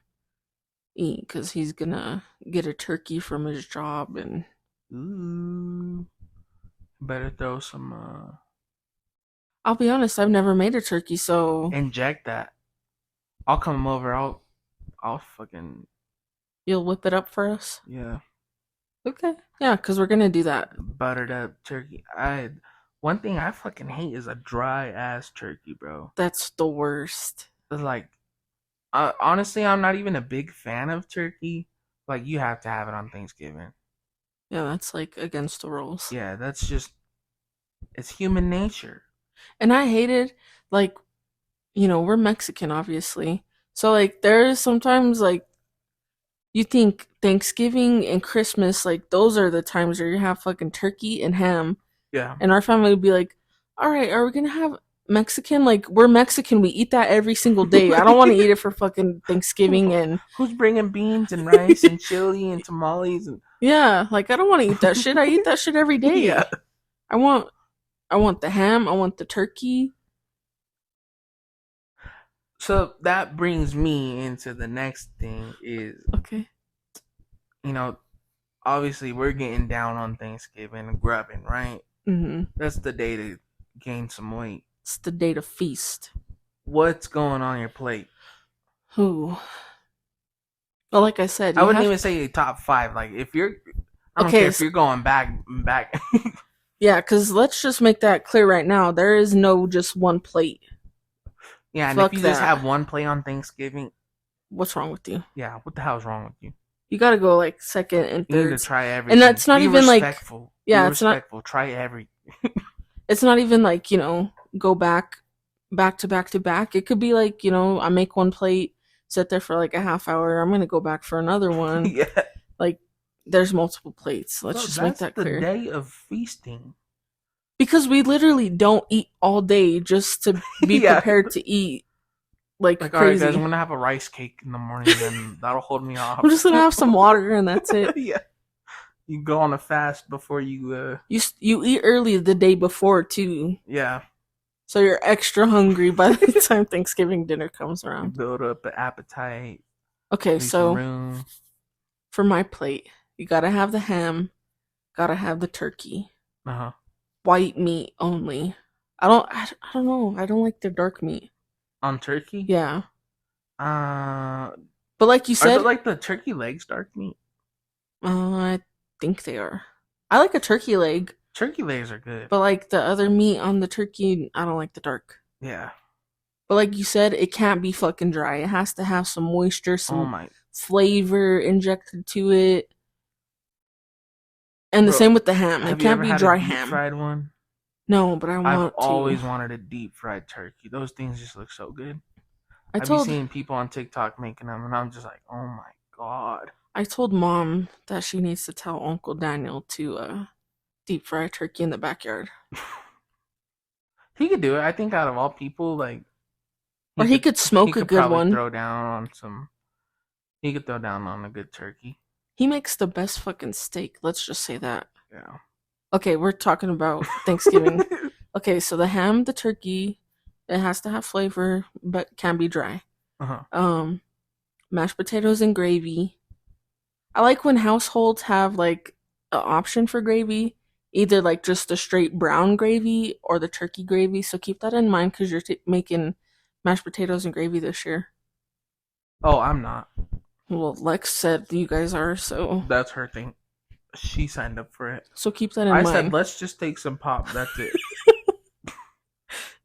eat, because he's gonna get a turkey from his job and. Ooh. Better throw some. I'll be honest, I've never made a turkey, so inject that. I'll come over. I'll fucking. You'll whip it up for us? Yeah. Okay. Yeah, because we're gonna do that. Buttered up turkey. One thing I fucking hate is a dry ass turkey, bro. That's the worst. It's like, honestly, I'm not even a big fan of turkey. Like, you have to have it on Thanksgiving. Yeah, that's like against the rules. Yeah, that's just, it's human nature. And I hated, like, you know, we're Mexican, obviously. So, like, there's sometimes, like, you think Thanksgiving and Christmas, like, those are the times where you have fucking turkey and ham. Yeah. And our family would be like, all right, are we going to have Mexican? Like, we're Mexican. We eat that every single day. I don't want to eat it for fucking Thanksgiving. And who's bringing beans and rice and chili and tamales? And yeah, like, I don't want to eat that shit. I eat that shit every day. Yeah. I want the ham. I want the turkey. So that brings me into the next thing is, okay, you know, obviously we're getting down on Thanksgiving and grubbing, right? Mm-hmm. That's the day to gain some weight. It's the day to feast. What's going on your plate? Who? Well, like I said, I wouldn't even say top 5. Like, if you're, I don't care if you're going back. Yeah, because let's just make that clear right now. There is no just one plate. Yeah, and if you just have one plate on Thanksgiving, what's wrong with you? Yeah, what the hell is wrong with you? You gotta go like second and third. You need to try everything. And that's not even respectful. Like, yeah, it's respectful. Try everything. It's not even like, you know, go back to back to back. It could be like, you know, I make one plate, sit there for like a half hour. I'm gonna go back for another one. Yeah. Like, there's multiple plates. Let's just make that clear. That's the day of feasting. Because we literally don't eat all day just to be prepared to eat like crazy. All right, guys, I'm going to have a rice cake in the morning, and that'll hold me off. I'm just going to have some water, and that's it. Yeah. You go on a fast before you... You eat early the day before, too. Yeah. So you're extra hungry by the time Thanksgiving dinner comes around. You build up an appetite. Okay, so for my plate, you got to have the ham, got to have the turkey. Uh-huh. White meat only. I don't know. I don't like the dark meat. On turkey? Yeah. But like you said, are like the turkey legs dark meat? I think they are. I like a turkey leg. Turkey legs are good. But like the other meat on the turkey, I don't like the dark. Yeah. But like you said, it can't be fucking dry. It has to have some moisture, some flavor injected to it. And the same with the ham. It can't be dry ham. Deep fried one? No, but I've always wanted a deep fried turkey. Those things just look so good. I've been seeing people on TikTok making them, and I'm just like, oh my god. I told Mom that she needs to tell Uncle Daniel to deep fry turkey in the backyard. He could do it. I think out of all people, like Or he could smoke a good probably one. throw down on some. He could throw down on a good turkey. He makes the best fucking steak. Let's just say that. Yeah. Okay, we're talking about Thanksgiving. Okay, so the ham, the turkey, it has to have flavor, but can be dry. Uh-huh. Mashed potatoes and gravy. I like when households have like an option for gravy, either like just the straight brown gravy or the turkey gravy. So keep that in mind because you're making mashed potatoes and gravy this year. Oh, I'm not. Well, Lex said you guys are, so That's her thing. She signed up for it. so keep that in mind. I said, let's just take some pop. That's it.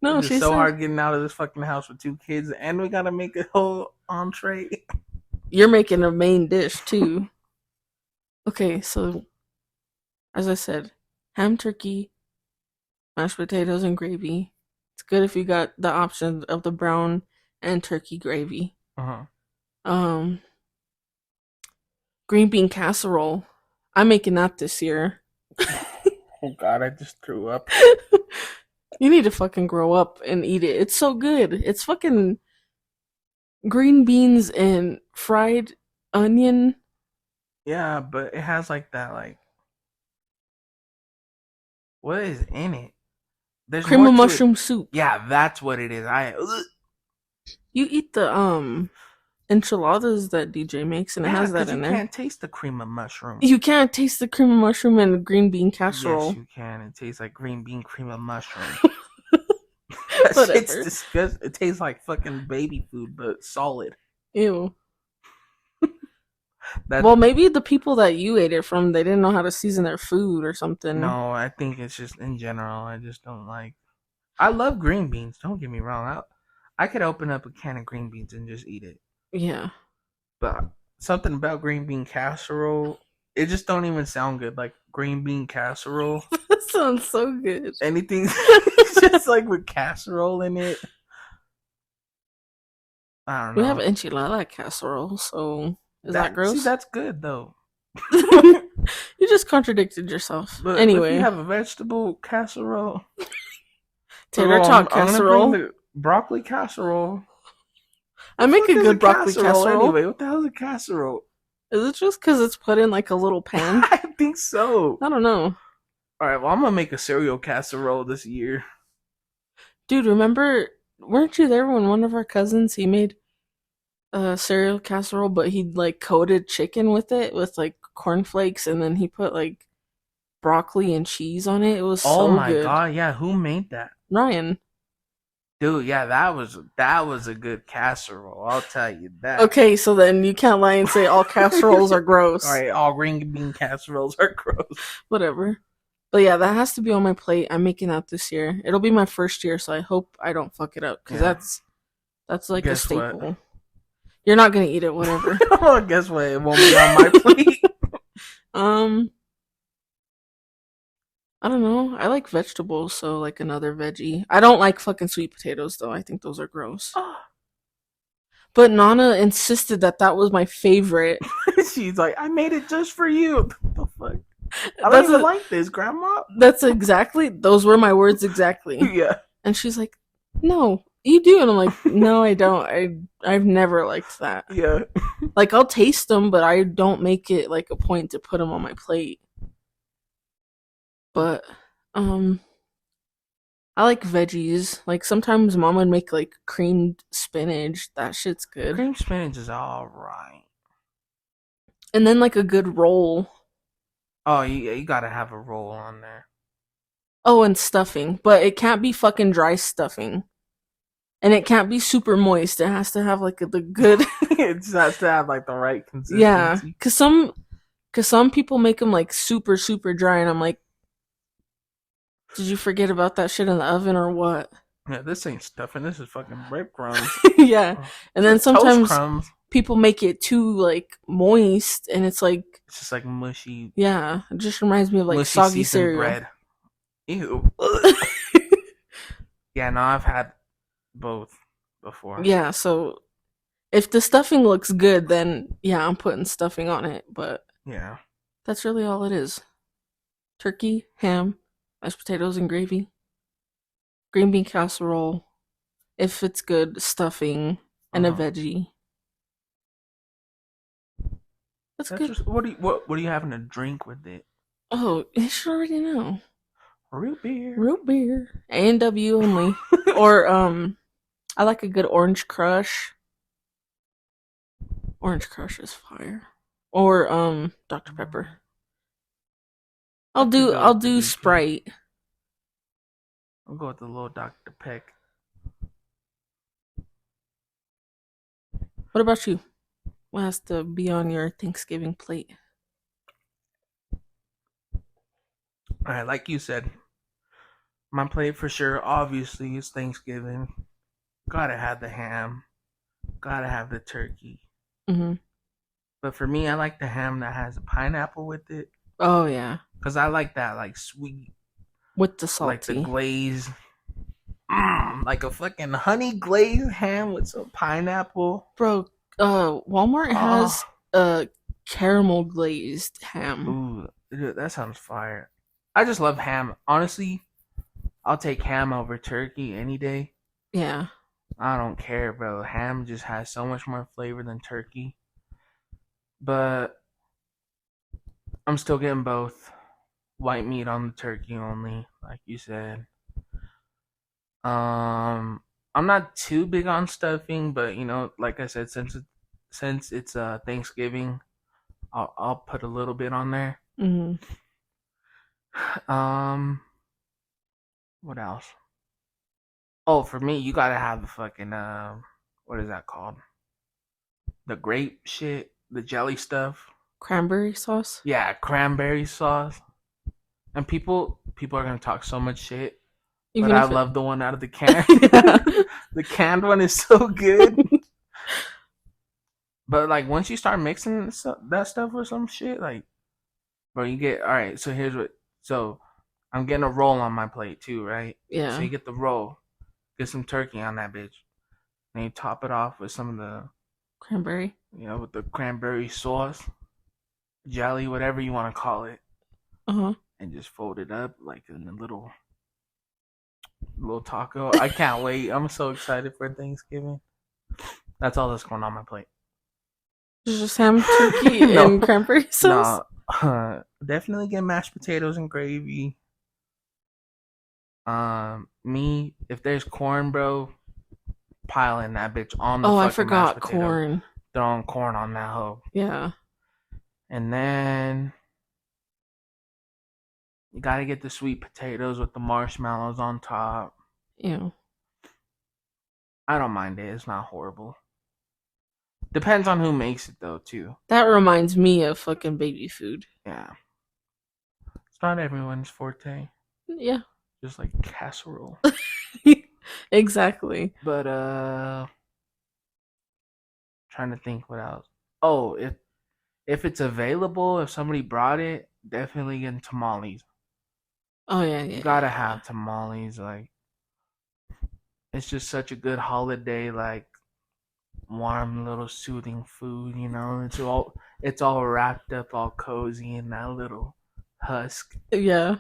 No, it's she's so hard getting out of this fucking house with 2 kids, and we gotta make a whole entree. You're making a main dish too. Okay, so as I said, ham, turkey, mashed potatoes, and gravy. It's good if you got the option of the brown and turkey gravy. Uh-huh. Green bean casserole. I'm making that this year. Oh God, I just threw up. You need to fucking grow up and eat it. It's so good. It's fucking green beans and fried onion. Yeah, but it has like that, like, what is in it? There's cream of mushroom soup. Yeah, that's what it is. You eat the enchiladas that DJ makes, and it has that in there. You can't taste the cream of mushroom. You can't taste the cream of mushroom in green bean casserole. Yes, you can. It tastes like green bean cream of mushroom. It's disgusting. It tastes like fucking baby food, but solid. Ew. Well, maybe the people that you ate it from, they didn't know how to season their food or something. No, I think it's just in general. I just don't like. I love green beans. Don't get me wrong. I could open up a can of green beans and just eat it. Yeah. But something about green bean casserole, it just don't even sound good. Like green bean casserole. That sounds so good. Anything just like with casserole in it. I don't know. We have enchilada casserole, so is that gross? See, that's good though. You just contradicted yourself. But anyway, if you have a vegetable casserole, tater tot casserole, broccoli casserole. I make a good broccoli casserole. Anyway, what the hell is a casserole? Is it just because it's put in like a little pan? I think so. I don't know. All right, well, I'm gonna make a cereal casserole this year. Dude, remember? Weren't you there when one of our cousins he made a cereal casserole, but he like coated chicken with it with like cornflakes, and then he put like broccoli and cheese on it. It was so good. Oh my god, yeah, who made that? Ryan. Dude, yeah, that was a good casserole. I'll tell you that. Okay, so then you can't lie and say all casseroles are gross. All right, all green bean casseroles are gross. Whatever. But yeah, that has to be on my plate. I'm making that this year. It'll be my first year, so I hope I don't fuck it up because that's like guess a staple. What? You're not gonna eat it, whatever. Oh, guess what? It won't be on my plate. I don't know. I like vegetables, so like another veggie. I don't like fucking sweet potatoes though. I think those are gross. But Nana insisted that was my favorite. She's like, I made it just for you. What the fuck? I don't even like this, Grandma. That's exactly. Those were my words exactly. Yeah. And she's like, no, you do. And I'm like, no, I don't. I've never liked that. Yeah. Like, I'll taste them, but I don't make it like a point to put them on my plate. But, I like veggies. Like, sometimes Mom would make, like, creamed spinach. That shit's good. Creamed spinach is alright. And then, like, a good roll. Oh, you gotta have a roll on there. Oh, and stuffing. But it can't be fucking dry stuffing. And it can't be super moist. It has to have, like, the good... It has to have, like, the right consistency. Yeah. Because some people make them, like, super, super dry. And I'm like, did you forget about that shit in the oven or what? Yeah, this ain't stuffing. This is fucking breadcrumbs. Yeah. And then sometimes people make it too, like, moist. And it's like... It's just like mushy. Yeah. It just reminds me of, like, soggy cereal. Bread. Ew. Yeah, no, I've had both before. Yeah, so If the stuffing looks good, then yeah, I'm putting stuffing on it. But Yeah. that's really all it is: turkey, ham, mashed potatoes, and gravy. Green bean casserole. If it's good, stuffing and a Uh-huh. veggie. That's That's good. just what are you having to drink with it? Oh, you should already know. Root beer. Root beer. A&W only. Or I like a good orange crush. Orange crush is fire. Or Dr. Pepper. I could go I'll with the do DP. Sprite. I'll go with the little Dr. Peck. What about you? What has to be on your Thanksgiving plate? All right, like you said, my plate for sure. Obviously, is Thanksgiving. Gotta have the ham. Gotta have the turkey. Mm-hmm. But for me, I like the ham that has a pineapple with it. Oh yeah, Cause I like that like sweet, with the like the salty. glaze. Like a fucking honey glazed ham with some pineapple. Bro, Walmart has Oh, a caramel glazed ham. ooh, dude, that sounds fire. I just love ham. Honestly, I'll take ham over turkey any day. Yeah. I don't care, bro. Ham just has so much more flavor than turkey. But I'm still getting both. White meat on the turkey only, like you said. I'm not too big on stuffing, but like I said, since it's Thanksgiving, I'll put a little bit on there. Mm-hmm. Um, what else? Oh, for me, you gotta have the fucking what is that called? The grape shit, the jelly stuff. Cranberry sauce. Yeah, cranberry sauce. And people are gonna talk so much shit, but Even I if it. love the one out of the can. Yeah. The canned one is so good. But like once you start mixing that stuff with some shit, like bro, you get all right. So here's what. So I'm getting a roll on my plate too, right? So Yeah. you get the roll, get some turkey on that bitch, and you top it off with some of the, Cranberry. with the cranberry sauce, jelly, whatever you want to call it, Uh and just fold it up like in a little taco. I can't wait. I'm so excited for Thanksgiving. That's all that's going on my plate. Just ham, turkey, No, and cranberry sauce. no. Definitely get mashed potatoes and gravy. Me, if there's corn, bro, piling that bitch on the Oh, I fucking mashed forgot potatoes. corn. Throwing corn on that hoe. Yeah. And then you gotta get the sweet potatoes with the marshmallows on top. Yeah. I don't mind it. It's not horrible. Depends on who makes it though, too. That reminds me of fucking baby food. Yeah. It's not everyone's forte. Yeah. Just like casserole. Exactly. But trying to think what else. Oh, if it's available, if somebody brought it, definitely getting tamales. Oh yeah, You yeah, gotta yeah. have tamales. Like it's just such a good holiday. Like warm, little soothing food. It's all wrapped up, all cozy in that little husk. Yeah.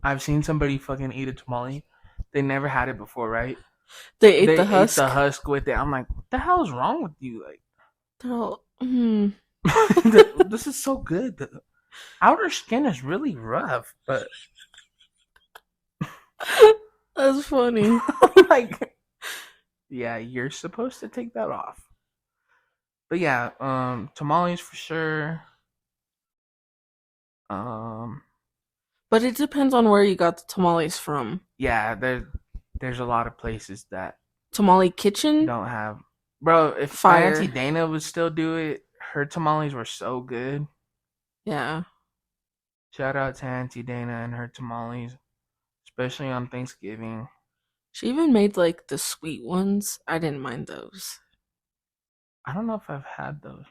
I've seen somebody fucking eat a tamale. They never had it before, right? They ate They the ate the husk. husk with it. I'm like, what the hell is wrong with you? Like, They're all, hmm. this is so good. The outer skin is really rough, but That's funny. like, yeah, you're supposed to take that off. But yeah, tamales for sure. Um, But it depends on where you got the tamales from. yeah, there's a lot of places that Tamale kitchen? don't have. Bro, if my auntie Fire. Dana would still do it, her tamales were so good. Yeah. Shout out to Auntie Dana and her tamales, especially on Thanksgiving. She even made like the sweet ones. I didn't mind those. I don't know if I've had those.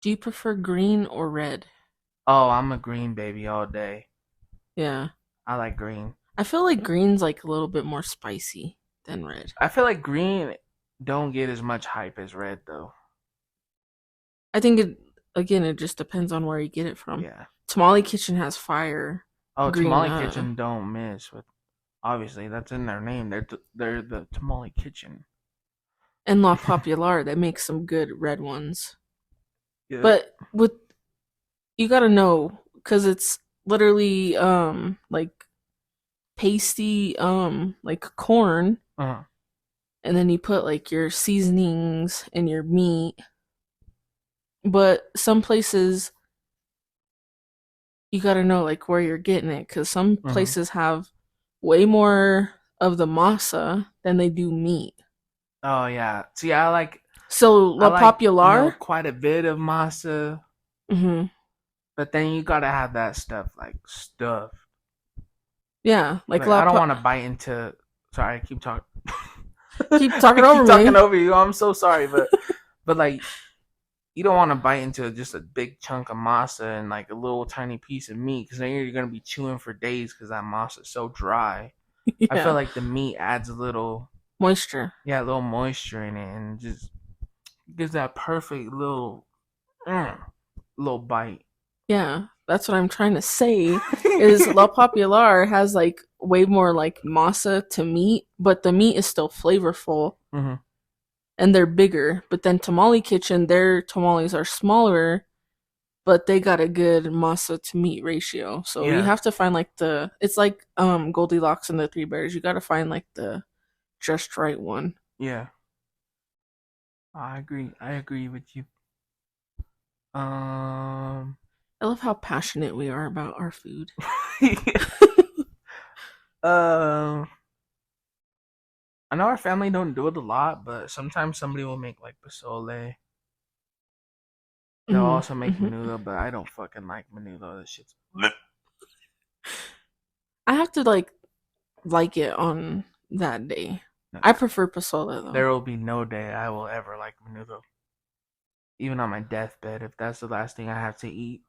Do you prefer green or red? Oh, I'm a green baby all day. Yeah. I like green. I feel like green's like a little bit more spicy. than red. I feel like green don't get as much hype as red though. I think it just depends on where you get it from. Yeah. Tamale Kitchen has fire. Oh, green, Tamale Kitchen don't miss with. Obviously, that's in their name. They're the Tamale Kitchen. And La Popular, they make some good red ones. Yeah. But with you gotta know, because it's literally like pasty like corn, Uh-huh. and then you put like your seasonings and your meat. But some places you gotta know like where you're getting it, because some places have way more of the masa than they do meat. Oh yeah. See, I like. So La Popular, quite a bit of masa, but then you gotta have that stuff like stuffed. Yeah, like I don't want to bite into. Sorry, keep talking. Keep talking over me. Talking over you. I'm so sorry, but like you don't want to bite into just a big chunk of masa and like a little tiny piece of meat, because then you're gonna be chewing for days because that masa is so dry. Yeah. I feel like the meat adds a little moisture. Yeah, a little moisture in it, and just gives that perfect little bite. Yeah, that's what I'm trying to say. Is La Popular has like way more like masa to meat, but the meat is still flavorful, and they're bigger. But then Tamale Kitchen, their tamales are smaller, but they got a good masa to meat ratio. So you have to find like it's like Goldilocks and the Three Bears. You got to find like the just right one. Yeah, I agree with you. I love how passionate we are about our food. I know our family don't do it a lot, but sometimes somebody will make like pozole. They'll also make menudo, but I don't fucking like menudo. That shit's. I have to like it on that day. No. I prefer pozole though. There will be no day I will ever like menudo. Even on my deathbed, if that's the last thing I have to eat,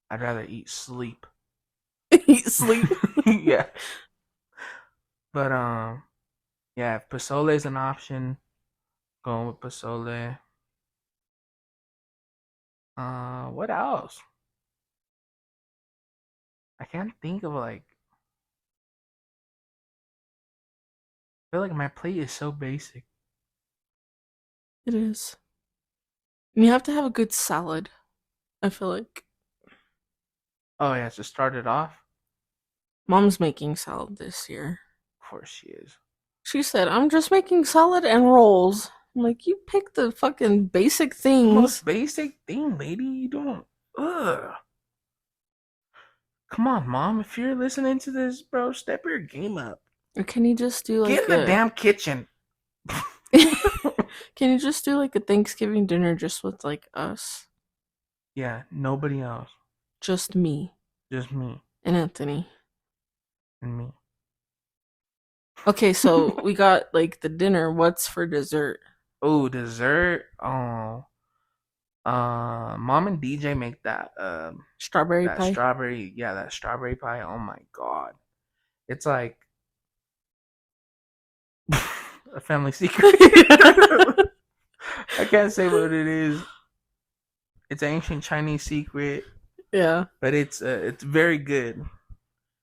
I'd rather eat sleep. Eat sleep? Yeah. But yeah, if pozole is an option, going with pozole. What else? I can't think of like. I feel like my plate is so basic. It is. And you have to have a good salad, I feel like. Oh yeah, to start it off. Mom's making salad this year. Of course she is. She said, "I'm just making salad and rolls." I'm like, you pick the fucking basic things. Most basic thing, lady. You don't. Ugh. Come on, Mom. If you're listening to this, bro, step your game up. Or can you just do like get in the damn kitchen? Can you just do like a Thanksgiving dinner just with like us? Yeah, nobody else. Just me. Just me. And Anthony. And me. Okay, so we got like the dinner. What's for dessert? Oh, dessert. Oh. Mom and DJ make that strawberry pie. That strawberry pie. Oh my god. It's like a family secret. I can't say what it is. It's an ancient Chinese secret. Yeah. But it's very good.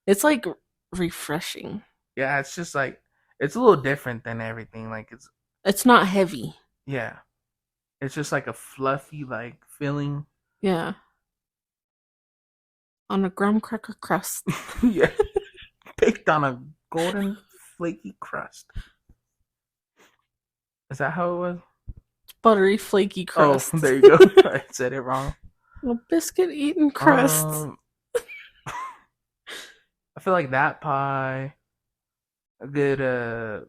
It's like refreshing. Yeah, it's just like it's a little different than everything. Like it's not heavy. Yeah. It's just like a fluffy like filling. Yeah. On a graham cracker crust. Yeah. Baked on a golden flaky crust. Is that how it was? Buttery flaky crust. Oh, there you go. I said it wrong. A biscuit eaten crust. I feel like that pie, a good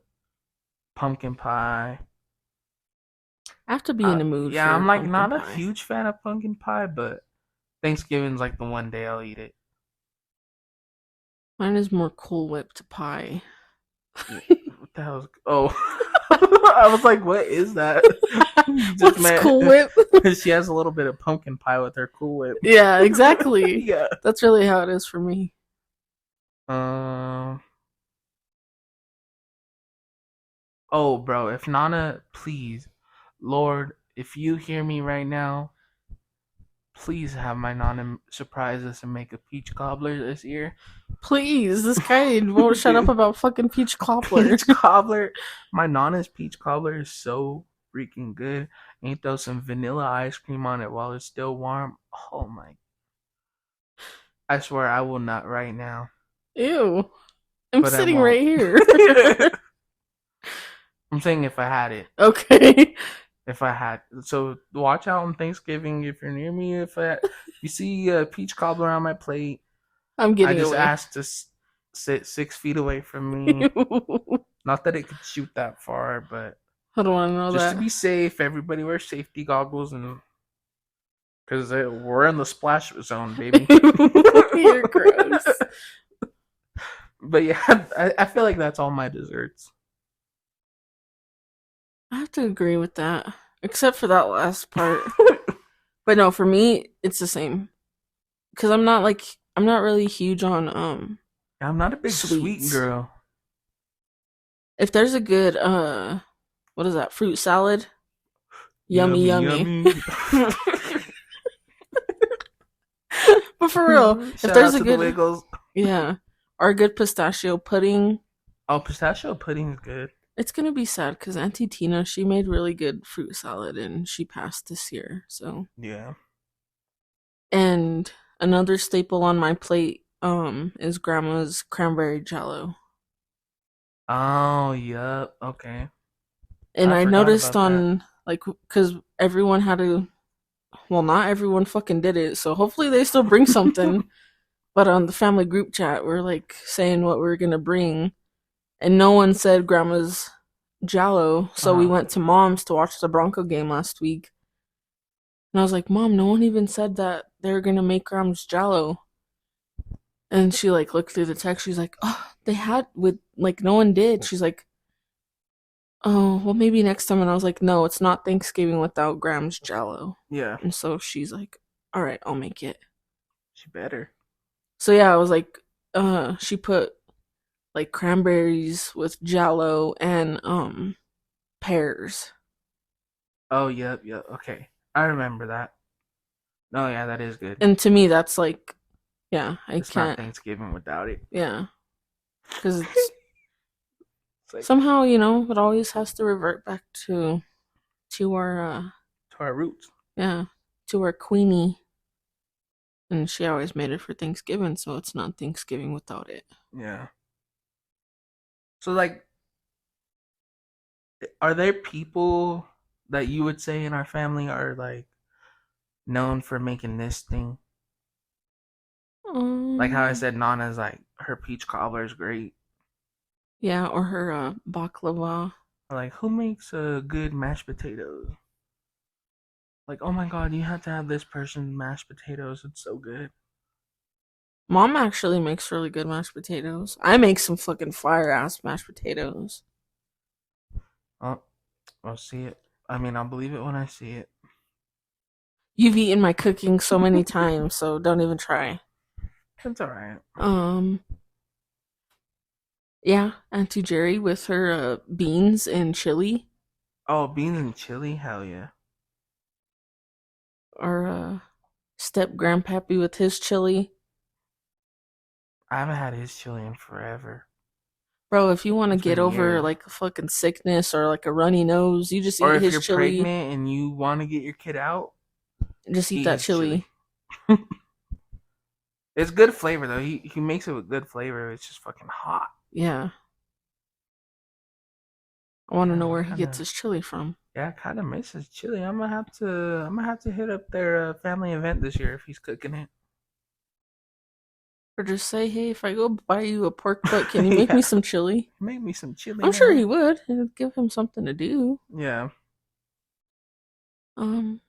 pumpkin pie. I have to be in the mood. Yeah, I'm like not a huge fan of pumpkin pie, but Thanksgiving's like the one day I'll eat it. Mine is more Cool Whipped pie. What the hell? I was like, what is that? What's Cool Whip? She has a little bit of pumpkin pie with her Cool Whip. Yeah, exactly. Yeah, that's really how it is for me. Oh, bro, if Nana, please, Lord, if you hear me right now, please have my Nana surprise us and make a peach cobbler this year. Please, this guy won't shut up about fucking peach cobbler. Peach cobbler. My Nana's peach cobbler is so freaking good. And you throw some vanilla ice cream on it while it's still warm. Oh my. I swear I will not right now. Ew. I'm But I sitting won't. right here. I'm saying if I had it. Okay. If I had. So watch out on Thanksgiving if you're near me. If you see a peach cobbler on my plate, I'm I getting just away. asked to sit 6 feet away from me. Ew. Not that it could shoot that far, but I don't want to know just that. to be safe, everybody wear safety goggles and because we're in the splash zone, baby. You're gross. But yeah, I feel like that's all my desserts. I have to agree with that, except for that last part. But no, for me, it's the same. Because I'm not really huge on I'm not a big sweet sweets. girl. If there's a good what is that, fruit salad? Yummy. But for real, if Shout there's out a to good the Wiggles. yeah, or a good pistachio pudding, Oh, pistachio pudding is good. it's gonna be sad because Auntie Tina, she made really good fruit salad and she passed this year. So Yeah. and another staple on my plate is Grandma's cranberry jello. Oh, yep. Okay. And I I forgot noticed about that. on like because everyone had to, well, not everyone fucking did it. So hopefully they still bring something. But on the family group chat, we're like saying what we're gonna bring, and no one said Grandma's Jello. So we went to Mom's to watch the Bronco game last week, and I was like, "Mom, no one even said that they're gonna make Grandma's Jello." And she like looked through the text. She's like, "Oh, they had with like no one did." She's like, "Oh, well, maybe next time." And I was like, "No, it's not Thanksgiving without Grandma's Jello." Yeah. And so she's like, "All right, I'll make it." She better. So yeah, I was like, she put like cranberries with Jello and pears. Oh, yep, yep. Okay. I remember that. Oh, yeah, that is good. And to me that's like, yeah, I It's not can't. Thanksgiving without it. Yeah, cuz it's It's like somehow, it always has to revert back to our to our roots. yeah, to our queenie, and she always made it for Thanksgiving, so it's not Thanksgiving without it. Yeah. So like are there people that you would say in our family are like known for making this thing? Like how I said Nana's like her peach cobbler is great. Yeah, or her baklava. Or like who makes a good mashed potatoes? Like, oh my god, you have to have this person's mashed potatoes. It's so good. Mom actually makes really good mashed potatoes. I make some fucking fire ass mashed potatoes. Oh, I'll see it. I mean, I'll believe it when I see it. You've eaten my cooking so many times, so don't even try. It's alright. Yeah, Auntie Jerry with her beans and chili, Oh, beans and chili? Hell yeah. or step grandpappy with his chili. I haven't had his chili in forever. Bro, if you want to It's get been over years. like a fucking sickness or like a runny nose, you just Or eat if his you're chili. pregnant and you want to get your kid out, Just eat eat that his chili. It's good flavor though. He makes it with good flavor. It's just fucking hot. Yeah. I want to know Damn, where he gets his chili from. yeah, I kind of miss his chili. I'm gonna have to hit up their family event this year if he's cooking it. Or just say, hey, if I go buy you a pork butt, can you make me some chili? Make me some chili. I'm sure now. he would. It would give him something to do. Yeah. Um,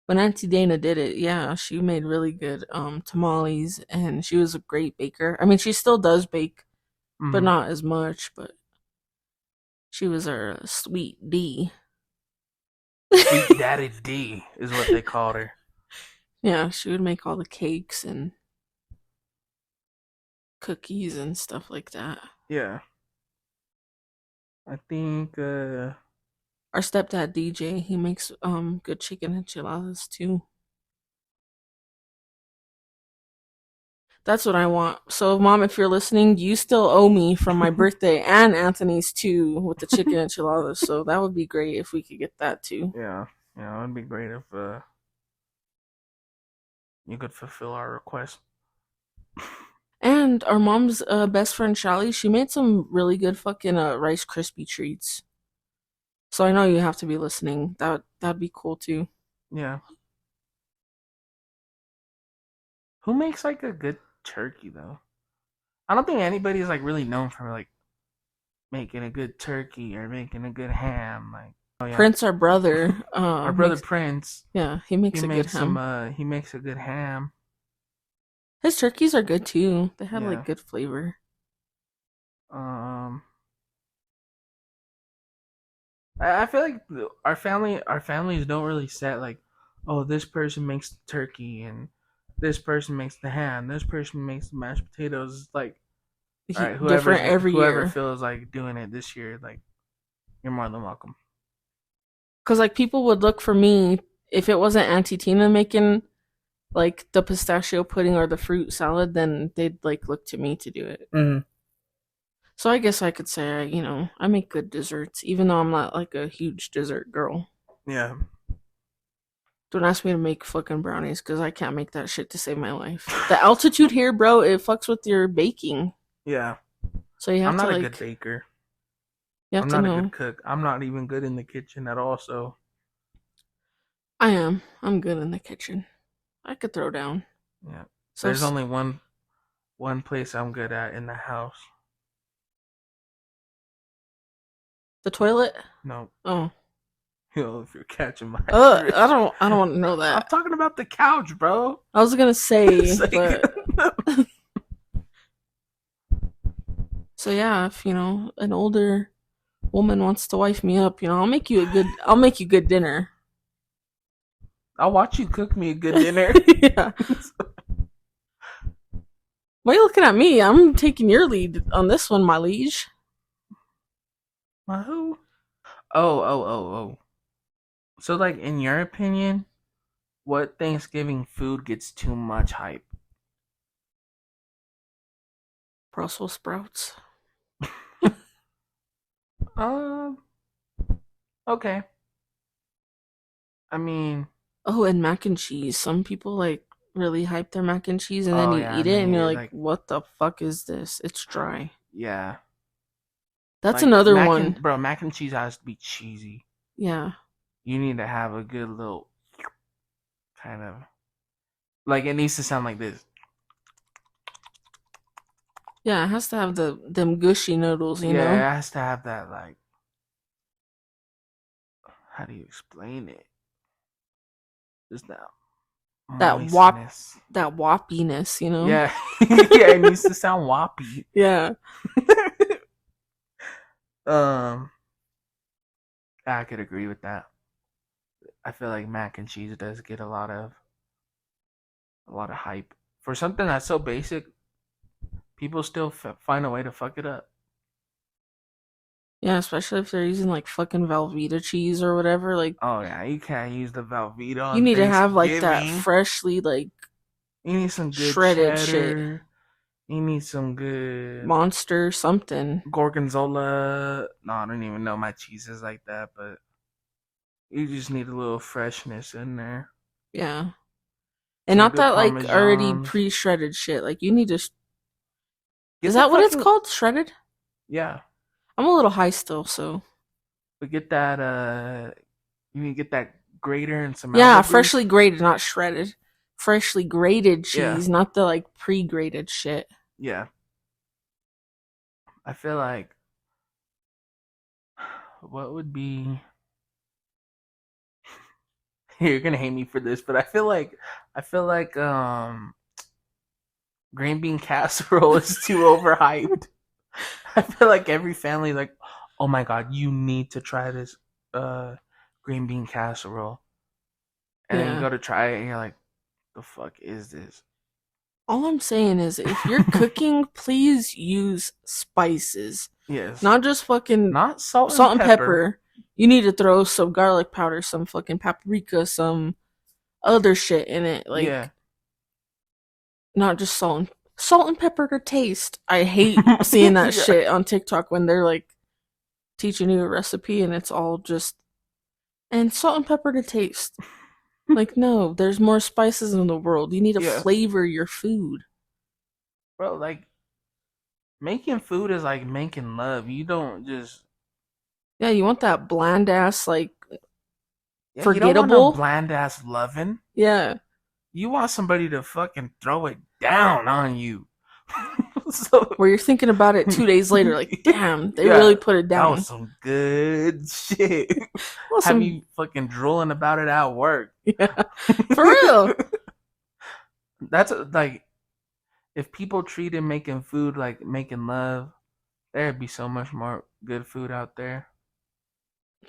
when Auntie Dana did it, yeah, she made really good tamales, and she was a great baker. I mean, she still does bake, but Mm-hmm. not as much. But she was our sweet D. Sweet Daddy D is what they called her. Yeah, she would make all the cakes and cookies and stuff like that. Yeah. I think Our stepdad DJ, he makes good chicken enchiladas too. That's what I want. So, Mom, if you're listening, you still owe me from my birthday and Anthony's too with the chicken enchiladas. So that would be great if we could get that too. yeah, it'd be great if you could fulfill our request. And our mom's best friend Shelly, she made some really good fucking Rice Krispie treats. So I know you have to be listening. That'd be cool too. Yeah. Who makes like a good turkey though? I don't think anybody's like really known for like making a good turkey or making a good ham. Like, oh yeah, Prince, our brother, our brother Prince. Yeah, he makes a good ham. He makes a good ham. His turkeys are good too. They have Yeah. like good flavor. I feel like our families don't really set like, oh, this person makes the turkey and this person makes the ham, this person makes the mashed potatoes. It's like, all right, Different every whoever year. feels like doing it this year, like, you're more than welcome. Cause like people would look for me if it wasn't Auntie Tina making like the pistachio pudding or the fruit salad, then they'd like look to me to do it. Mm-hmm. So I guess I could say, I make good desserts, even though I'm not like a huge dessert girl. Yeah. Don't ask me to make fucking brownies because I can't make that shit to save my life. The altitude here, bro, it fucks with your baking. Yeah. So you have I'm to not like. a good baker. You have I'm to not know. a good cook. I'm not even good in the kitchen at all. So I am. I'm good in the kitchen. I could throw down. yeah. So there's only one place I'm good at in the house. The toilet? No. Oh. If you're catching my I don't want to know that. I'm talking about the couch, bro. I was gonna say, like, but so yeah, if an older woman wants to wife me up, I'll make you good dinner. I'll watch you cook me a good dinner. Yeah. Why are you looking at me? I'm taking your lead on this one, my liege. My who? Oh. So, like, in your opinion, what Thanksgiving food gets too much hype? Brussels sprouts. Okay. I mean, and mac and cheese. Some people like really hype their mac and cheese, and then you eat it, and you're like, "What the fuck is this? It's dry." Yeah. That's like, another one. Bro, mac and cheese has to be cheesy. Yeah. You need to have a good little kind of like, it needs to sound like this. Yeah, it has to have them gushy noodles, you know? Yeah, it has to have that, like, how do you explain it? Just that moistness. That woppiness, you know? Yeah. Yeah, it needs to sound woppy. Yeah. I could agree with that. I feel like mac and cheese does get a lot of hype for something that's so basic. People still find a way to fuck it up. Yeah, especially if they're using like fucking Velveeta cheese or whatever. Like, oh yeah, you can't use the Velveeta. You need to have like that freshly like. You need some good shredded cheddar. Shit. You need some good Monster something. Gorgonzola. No, I don't even know my cheeses like that, but you just need a little freshness in there. Yeah. And not that like already pre-shredded shit. Like you need to. Is that what it's called? Shredded? Yeah. I'm a little high still, so. But get that. You need to get that grater and some. Yeah, freshly grated, not shredded. Freshly grated cheese, not the like pre-grated shit. Yeah. I feel like. What would be? You're gonna hate me for this, but I feel like green bean casserole is too overhyped. I feel like every family like, oh my god, you need to try this green bean casserole. And then you go to try it and you're like, the fuck is this? All I'm saying is, if you're cooking, please use spices. Yes. Not just fucking not salt and pepper. pepper. You need to throw some garlic powder, some fucking paprika, some other shit in it. Like, Yeah. not just salt and pepper to taste. I hate seeing that shit on TikTok when they're like teaching you a recipe and it's all just and salt and pepper to taste. Like, no, there's more spices in the world. You need to flavor your food. Bro, like, making food is like making love. You don't just... Yeah, you want that bland ass, like, forgettable? You don't want no bland ass loving. Yeah. You want somebody to fucking throw it down on you. Where you're thinking about it 2 days later, like, damn, they really put it down. That was some good shit. Have you fucking drooling about it at work? Yeah, for real. That's like, if people treated making food like making love, there'd be so much more good food out there.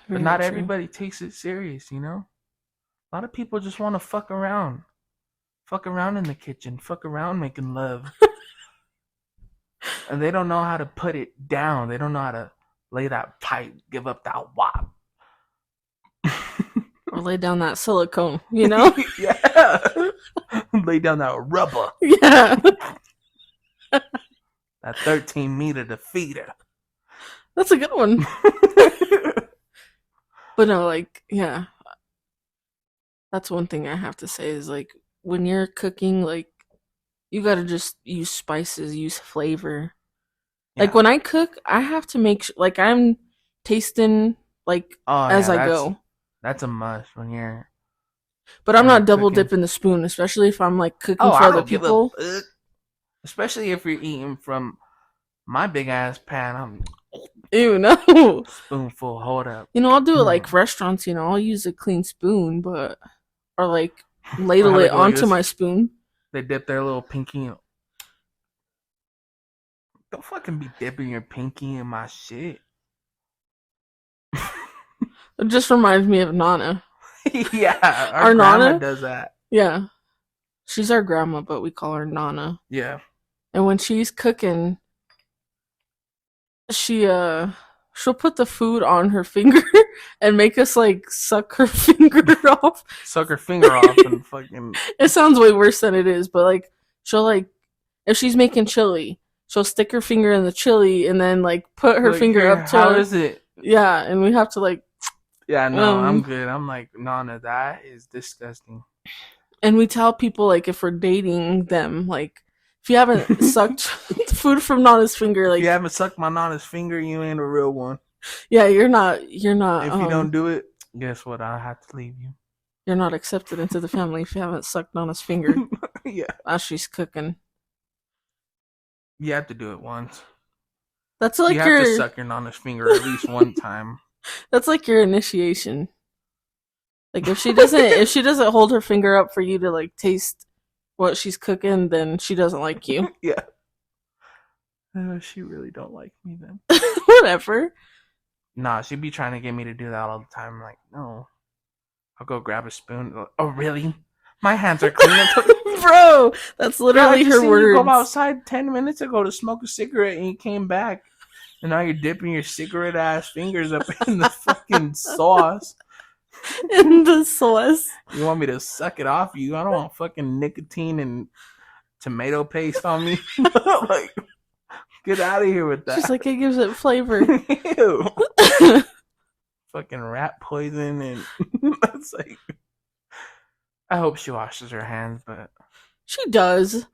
But not everybody takes it serious, you know? A lot of people just want to fuck around. Fuck around in the kitchen. Fuck around making love. And they don't know how to put it down. They don't know how to lay that pipe, give up that wop. Or lay down that silicone, you know? Yeah. Lay down that rubber. Yeah. That 13-meter defeater. That's a good one. But no, like, yeah. That's one thing I have to say is, like, when you're cooking, like, you gotta just use spices, use flavor. Yeah. Like, when I cook, I have to make sure, like, I'm tasting, like, as I go. That's a must when you're... But I'm not double dipping the spoon, especially if I'm, like, cooking for other people. Especially if you're eating from my big-ass pan. I'm... Ew, no. Spoonful, hold up. You know, I'll do it like restaurants, you know, I'll use a clean spoon, but... Or, like, ladle it onto my spoon. They dip their little pinky in. Don't fucking be dipping your pinky in my shit. It just reminds me of Nana. Yeah, our grandma Nana does that. Yeah. She's our grandma, but we call her Nana. Yeah. And when she's cooking, she'll put the food on her finger and make us like suck her finger off. Suck her finger off and fucking... It sounds way worse than it is, but like she'll like, if she's making chili, she'll stick her finger in the chili and then like put her finger up to... How is it? Yeah, and we have to like... Yeah, no, I'm good. I'm like, Nana, that is disgusting. And we tell people, like, if we're dating them, like, if you haven't sucked food from Nana's finger, like... If you haven't sucked my Nana's finger, you ain't a real one. Yeah, you're not... If you don't do it, guess what? I'll have to leave you. You're not accepted into the family if you haven't sucked Nana's finger. Yeah. As she's cooking. You have to do it once. That's like you have to suck your Nana's finger at least one time. That's like your initiation. Like if she doesn't hold her finger up for you to like taste what she's cooking, then she doesn't like you. Yeah. She really don't like me then. Whatever. Nah, she'd be trying to get me to do that all the time. I'm like, no. I'll go grab a spoon. Oh, really? My hands are clean. Bro, that's literally her words. You go outside 10 minutes ago to smoke a cigarette and you came back. And now you're dipping your cigarette ass fingers up in the fucking sauce. In the sauce. You want me to suck it off you? I don't want fucking nicotine and tomato paste on me. Like, get out of here with that. She's like, it gives it flavor. Ew. Fucking rat poison and that's like... I hope she washes her hands, but... She does.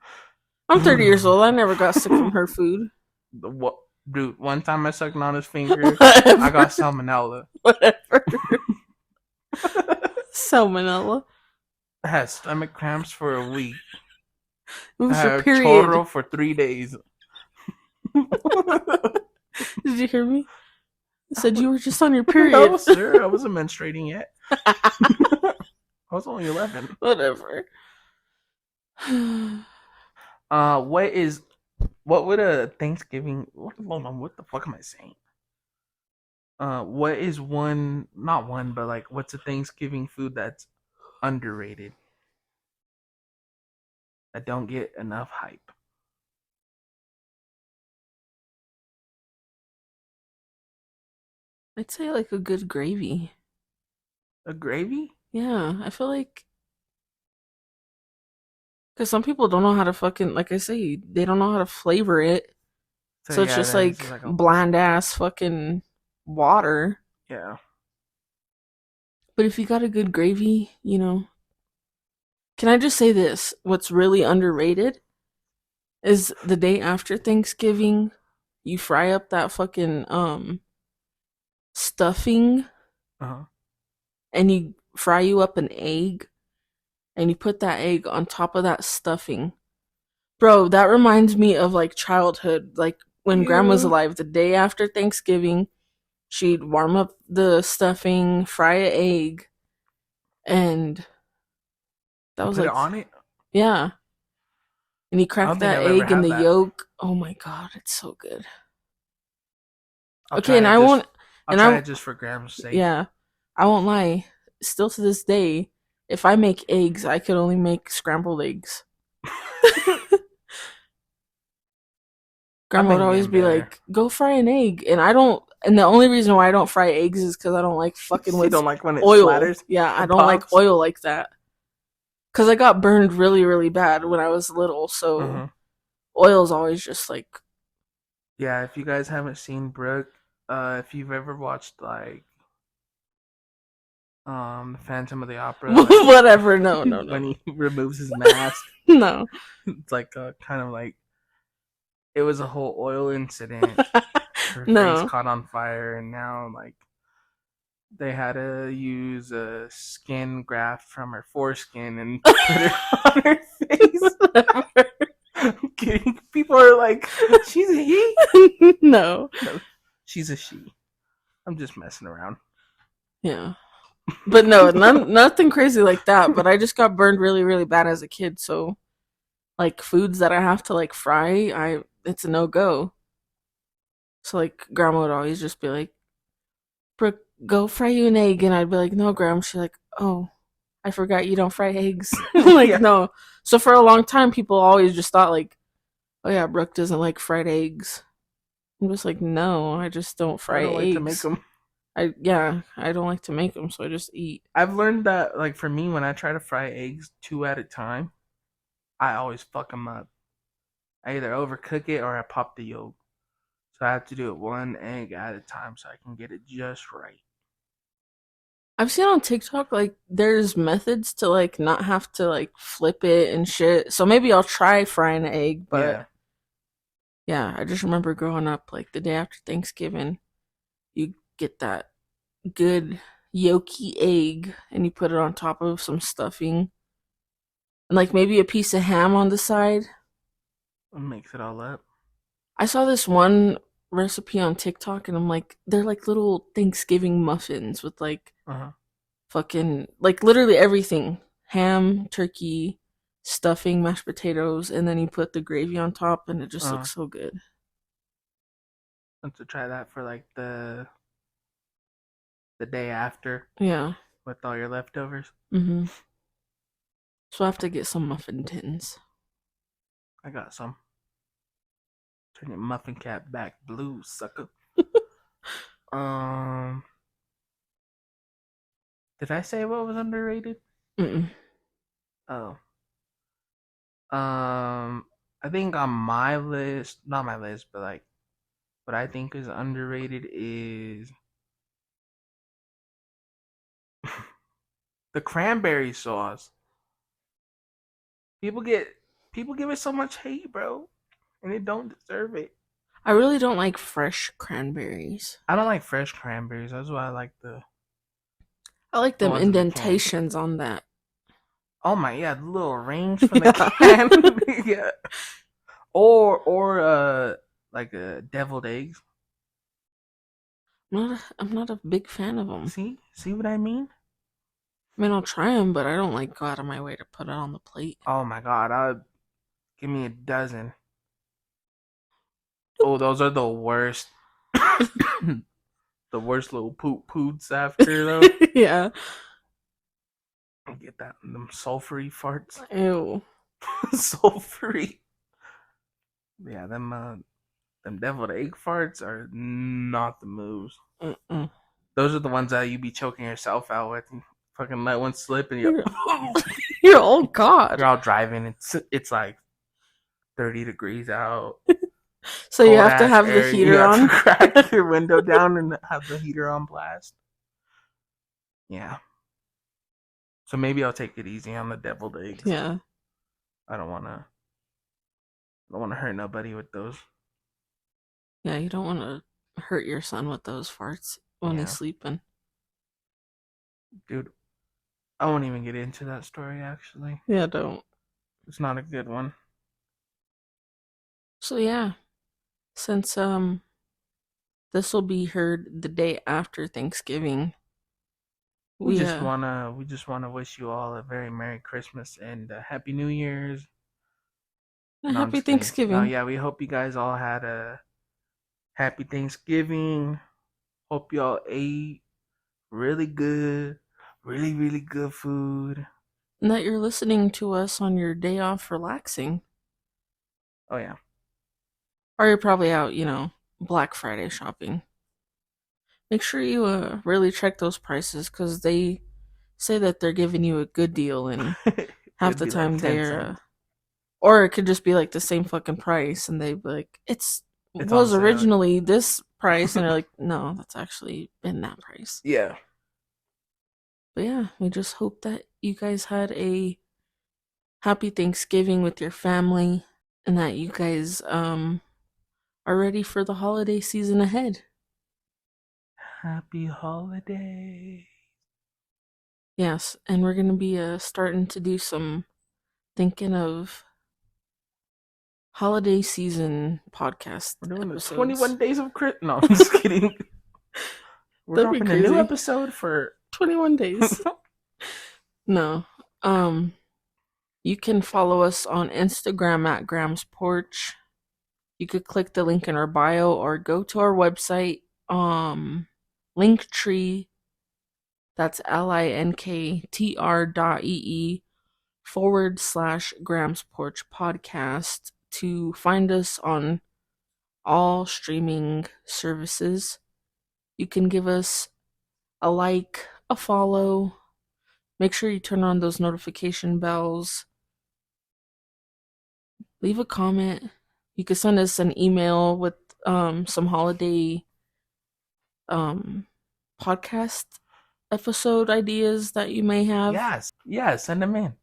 I'm 30 years old. I never got sick from her food. What? Dude, one time I sucked on his finger, I got salmonella. Whatever. Salmonella. I had stomach cramps for a week. It was your period. Chorro for 3 days. Did you hear me? I said you were just on your period. No, sir. I wasn't menstruating yet. I was only 11. Whatever. What would a Thanksgiving... What the fuck am I saying? What is not one, but like, what's a Thanksgiving food that's underrated? that don't get enough hype. I'd say like a good gravy. A gravy? Yeah, I feel like because some people don't know how to fucking, like I say, they don't know how to flavor it. So So it's yeah, just that is like like a bland ass fucking water. yeah. But if you got a good gravy, can I just say this? What's really underrated is the day after Thanksgiving, you fry up that fucking stuffing Uh-huh. and you fry you up an egg and you put that egg on top of that stuffing. Bro, that reminds me of like childhood, like when grandma's Yeah. alive, the day after Thanksgiving, she'd warm up the stuffing, fry an egg, and that And was put it like, on it? yeah. And you I crack don't think that I've ever egg in had the that. yolk. Oh my god, it's so good. I'll Okay, try and it I just won't, I'll and try I, it just for Graham's sake. yeah, I won't lie. Still to this day, if I make eggs, I could only make scrambled eggs. I've Grandma would been always getting be better. like, "Go fry an egg," and I don't. And the only reason why I don't fry eggs is because I don't like fucking You with don't like when it oil. splatters Yeah, I and don't like pops? oil like that. Because I got burned really, really bad when I was little. So Uh-huh. oil's always just like, Yeah, if you guys haven't seen Brooke, if you've ever watched like Phantom of the Opera, like whatever. No, no, no, when no, he removes his mask, no. it's like kind of like it was a whole oil incident. Her face No. caught on fire, and now like they had to use a skin graft from her foreskin and put it on her face. I'm kidding. People are like, she's a he? No. No, she's a she. I'm just messing around. Yeah. But no, nothing crazy like that. But I just got burned really, really bad as a kid. So like foods that I have to like fry, it's a no go. So like grandma would always just be like, "Brooke, go fry you an egg," and I'd be like, "No, grandma." She's like, "Oh, I forgot you don't fry eggs." I'm like, Yeah, no. So for a long time, people always just thought like, "Oh yeah, Brooke doesn't like fried eggs." I'm just like, no, I just don't I fry don't like to make eggs. them. I don't like to make them, so I just eat. I've learned that, like, for me, when I try to fry eggs two at a time, I always fuck them up. I either overcook it or I pop the yolk. So I have to do it one egg at a time so I can get it just right. I've seen on TikTok like there's methods to like not have to like flip it and shit. So maybe I'll try frying an egg, but Yeah. yeah, I just remember growing up like the day after Thanksgiving, you get that good yolky egg and you put it on top of some stuffing and like maybe a piece of ham on the side. It makes it all up. I saw this one recipe on TikTok and I'm like, they're like little Thanksgiving muffins with like Uh-huh. fucking like literally everything. Ham, turkey, stuffing, mashed potatoes, and then you put the gravy on top and it just Uh-huh. looks so good. I have to try that for, like, the day after Yeah. with all your leftovers. Mhm. So I have to get some muffin tins. I got some. Turn your muffin cap back blue, sucker. Um, did I say what was underrated? Mm-mm. Oh. I think on my list, not my list, but like what I think is underrated is the cranberry sauce. People get people give it so much hate, bro, and it don't deserve it. I really don't like fresh cranberries. I don't like fresh cranberries. That's why I like I like the them ones in the can. indentations on that. Oh my, yeah, the little rings from the Yeah. can. Yeah. Or like deviled eggs. I'm not a big fan of them. See what I mean? I mean, I'll try them, but I don't like go out of my way to put it on the plate. Oh my god, I give me a dozen. Oh, those are the worst. The worst little poop poots after though. Yeah. Get that them sulfury farts. Ew. Sulfury. Yeah, them deviled egg farts are not the moves. Mm-mm. Those are the ones that you be choking yourself out with. You fucking let one slip and you're Oh God. you're all driving. It's like 30 degrees out. So you Cold have to ass have the air. You heater have to on. crack your window down and have the heater on blast. Yeah. So maybe I'll take it easy on the deviled eggs. Yeah. I don't wanna hurt nobody with those. Yeah, you don't want to hurt your son with those farts when he's Yeah. sleeping. Dude, I won't even get into that story actually. Yeah, don't. It's not a good one. So yeah, since this will be heard the day after Thanksgiving, We just wanna wish you all a very Merry Christmas and a Happy New Year's. a No, I'm happy just kidding. No, Thanksgiving. yeah, we hope you guys all had a happy Thanksgiving. Hope y'all ate really good, really, really good food. And that you're listening to us on your day off relaxing. Oh yeah. Or you're probably out, Black Friday shopping. Make sure you really check those prices because they say that they're giving you a good deal, and half It'd the be like time 10 they're cents. or it could just be like the same fucking price, and they be like, it It's on was sale. originally this price, and they're like, no, that's actually been that price. Yeah. But yeah, we just hope that you guys had a happy Thanksgiving with your family, and that you guys are ready for the holiday season ahead. Happy holiday. Yes, and we're gonna be starting to do some thinking of holiday season podcast We're doing episodes. the 21 days of Christmas. No, I'm just kidding. We're That'd be dropping a new crazy. episode for 21 days. No. You can follow us on Instagram at Graham's Porch. You could click the link in our bio or go to our website, Linktree. That's linktr.ee/Graham's Porch Podcast to find us on all streaming services. You can give us a like, a follow. Make sure you turn on those notification bells. Leave a comment. You can send us an email with some holiday podcast episode ideas that you may have. Yes, send them in.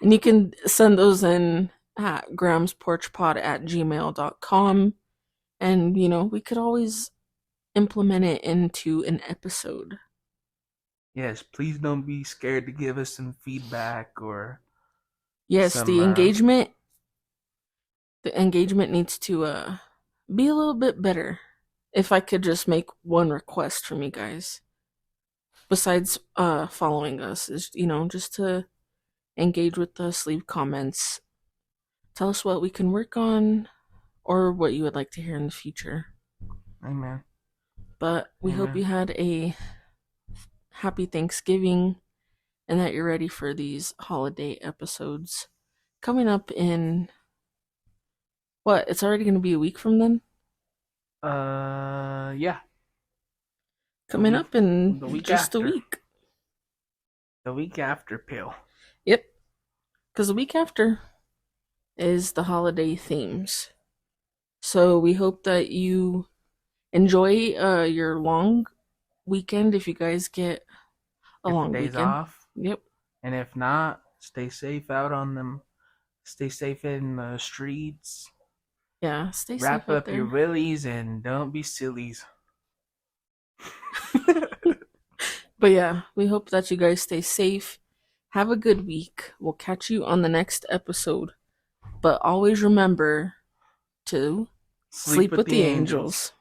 And you can send those in at grahamsporchpod@gmail.com. And, we could always implement it into an episode. Yes, please don't be scared to give us some feedback or Yes, the engagement needs to be a little bit better. If I could just make one request from you guys, besides following us, is just to engage with us, leave comments, tell us what we can work on, or what you would like to hear in the future. Amen. But we hope you had a happy Thanksgiving and that you're ready for these holiday episodes coming up in what? It's already going to be a week from then? Yeah. Coming up in just a week. The week after, Pill. Yep. Because the week after is the holiday themes. So we hope that you enjoy your long weekend if you guys get a long days weekend off. Yep. And if not, stay safe out on them. Stay safe in the streets. Yeah, stay safe. Wrap up your willies and don't be sillies. But yeah, we hope that you guys stay safe. Have a good week. We'll catch you on the next episode. But always remember to sleep with the angels.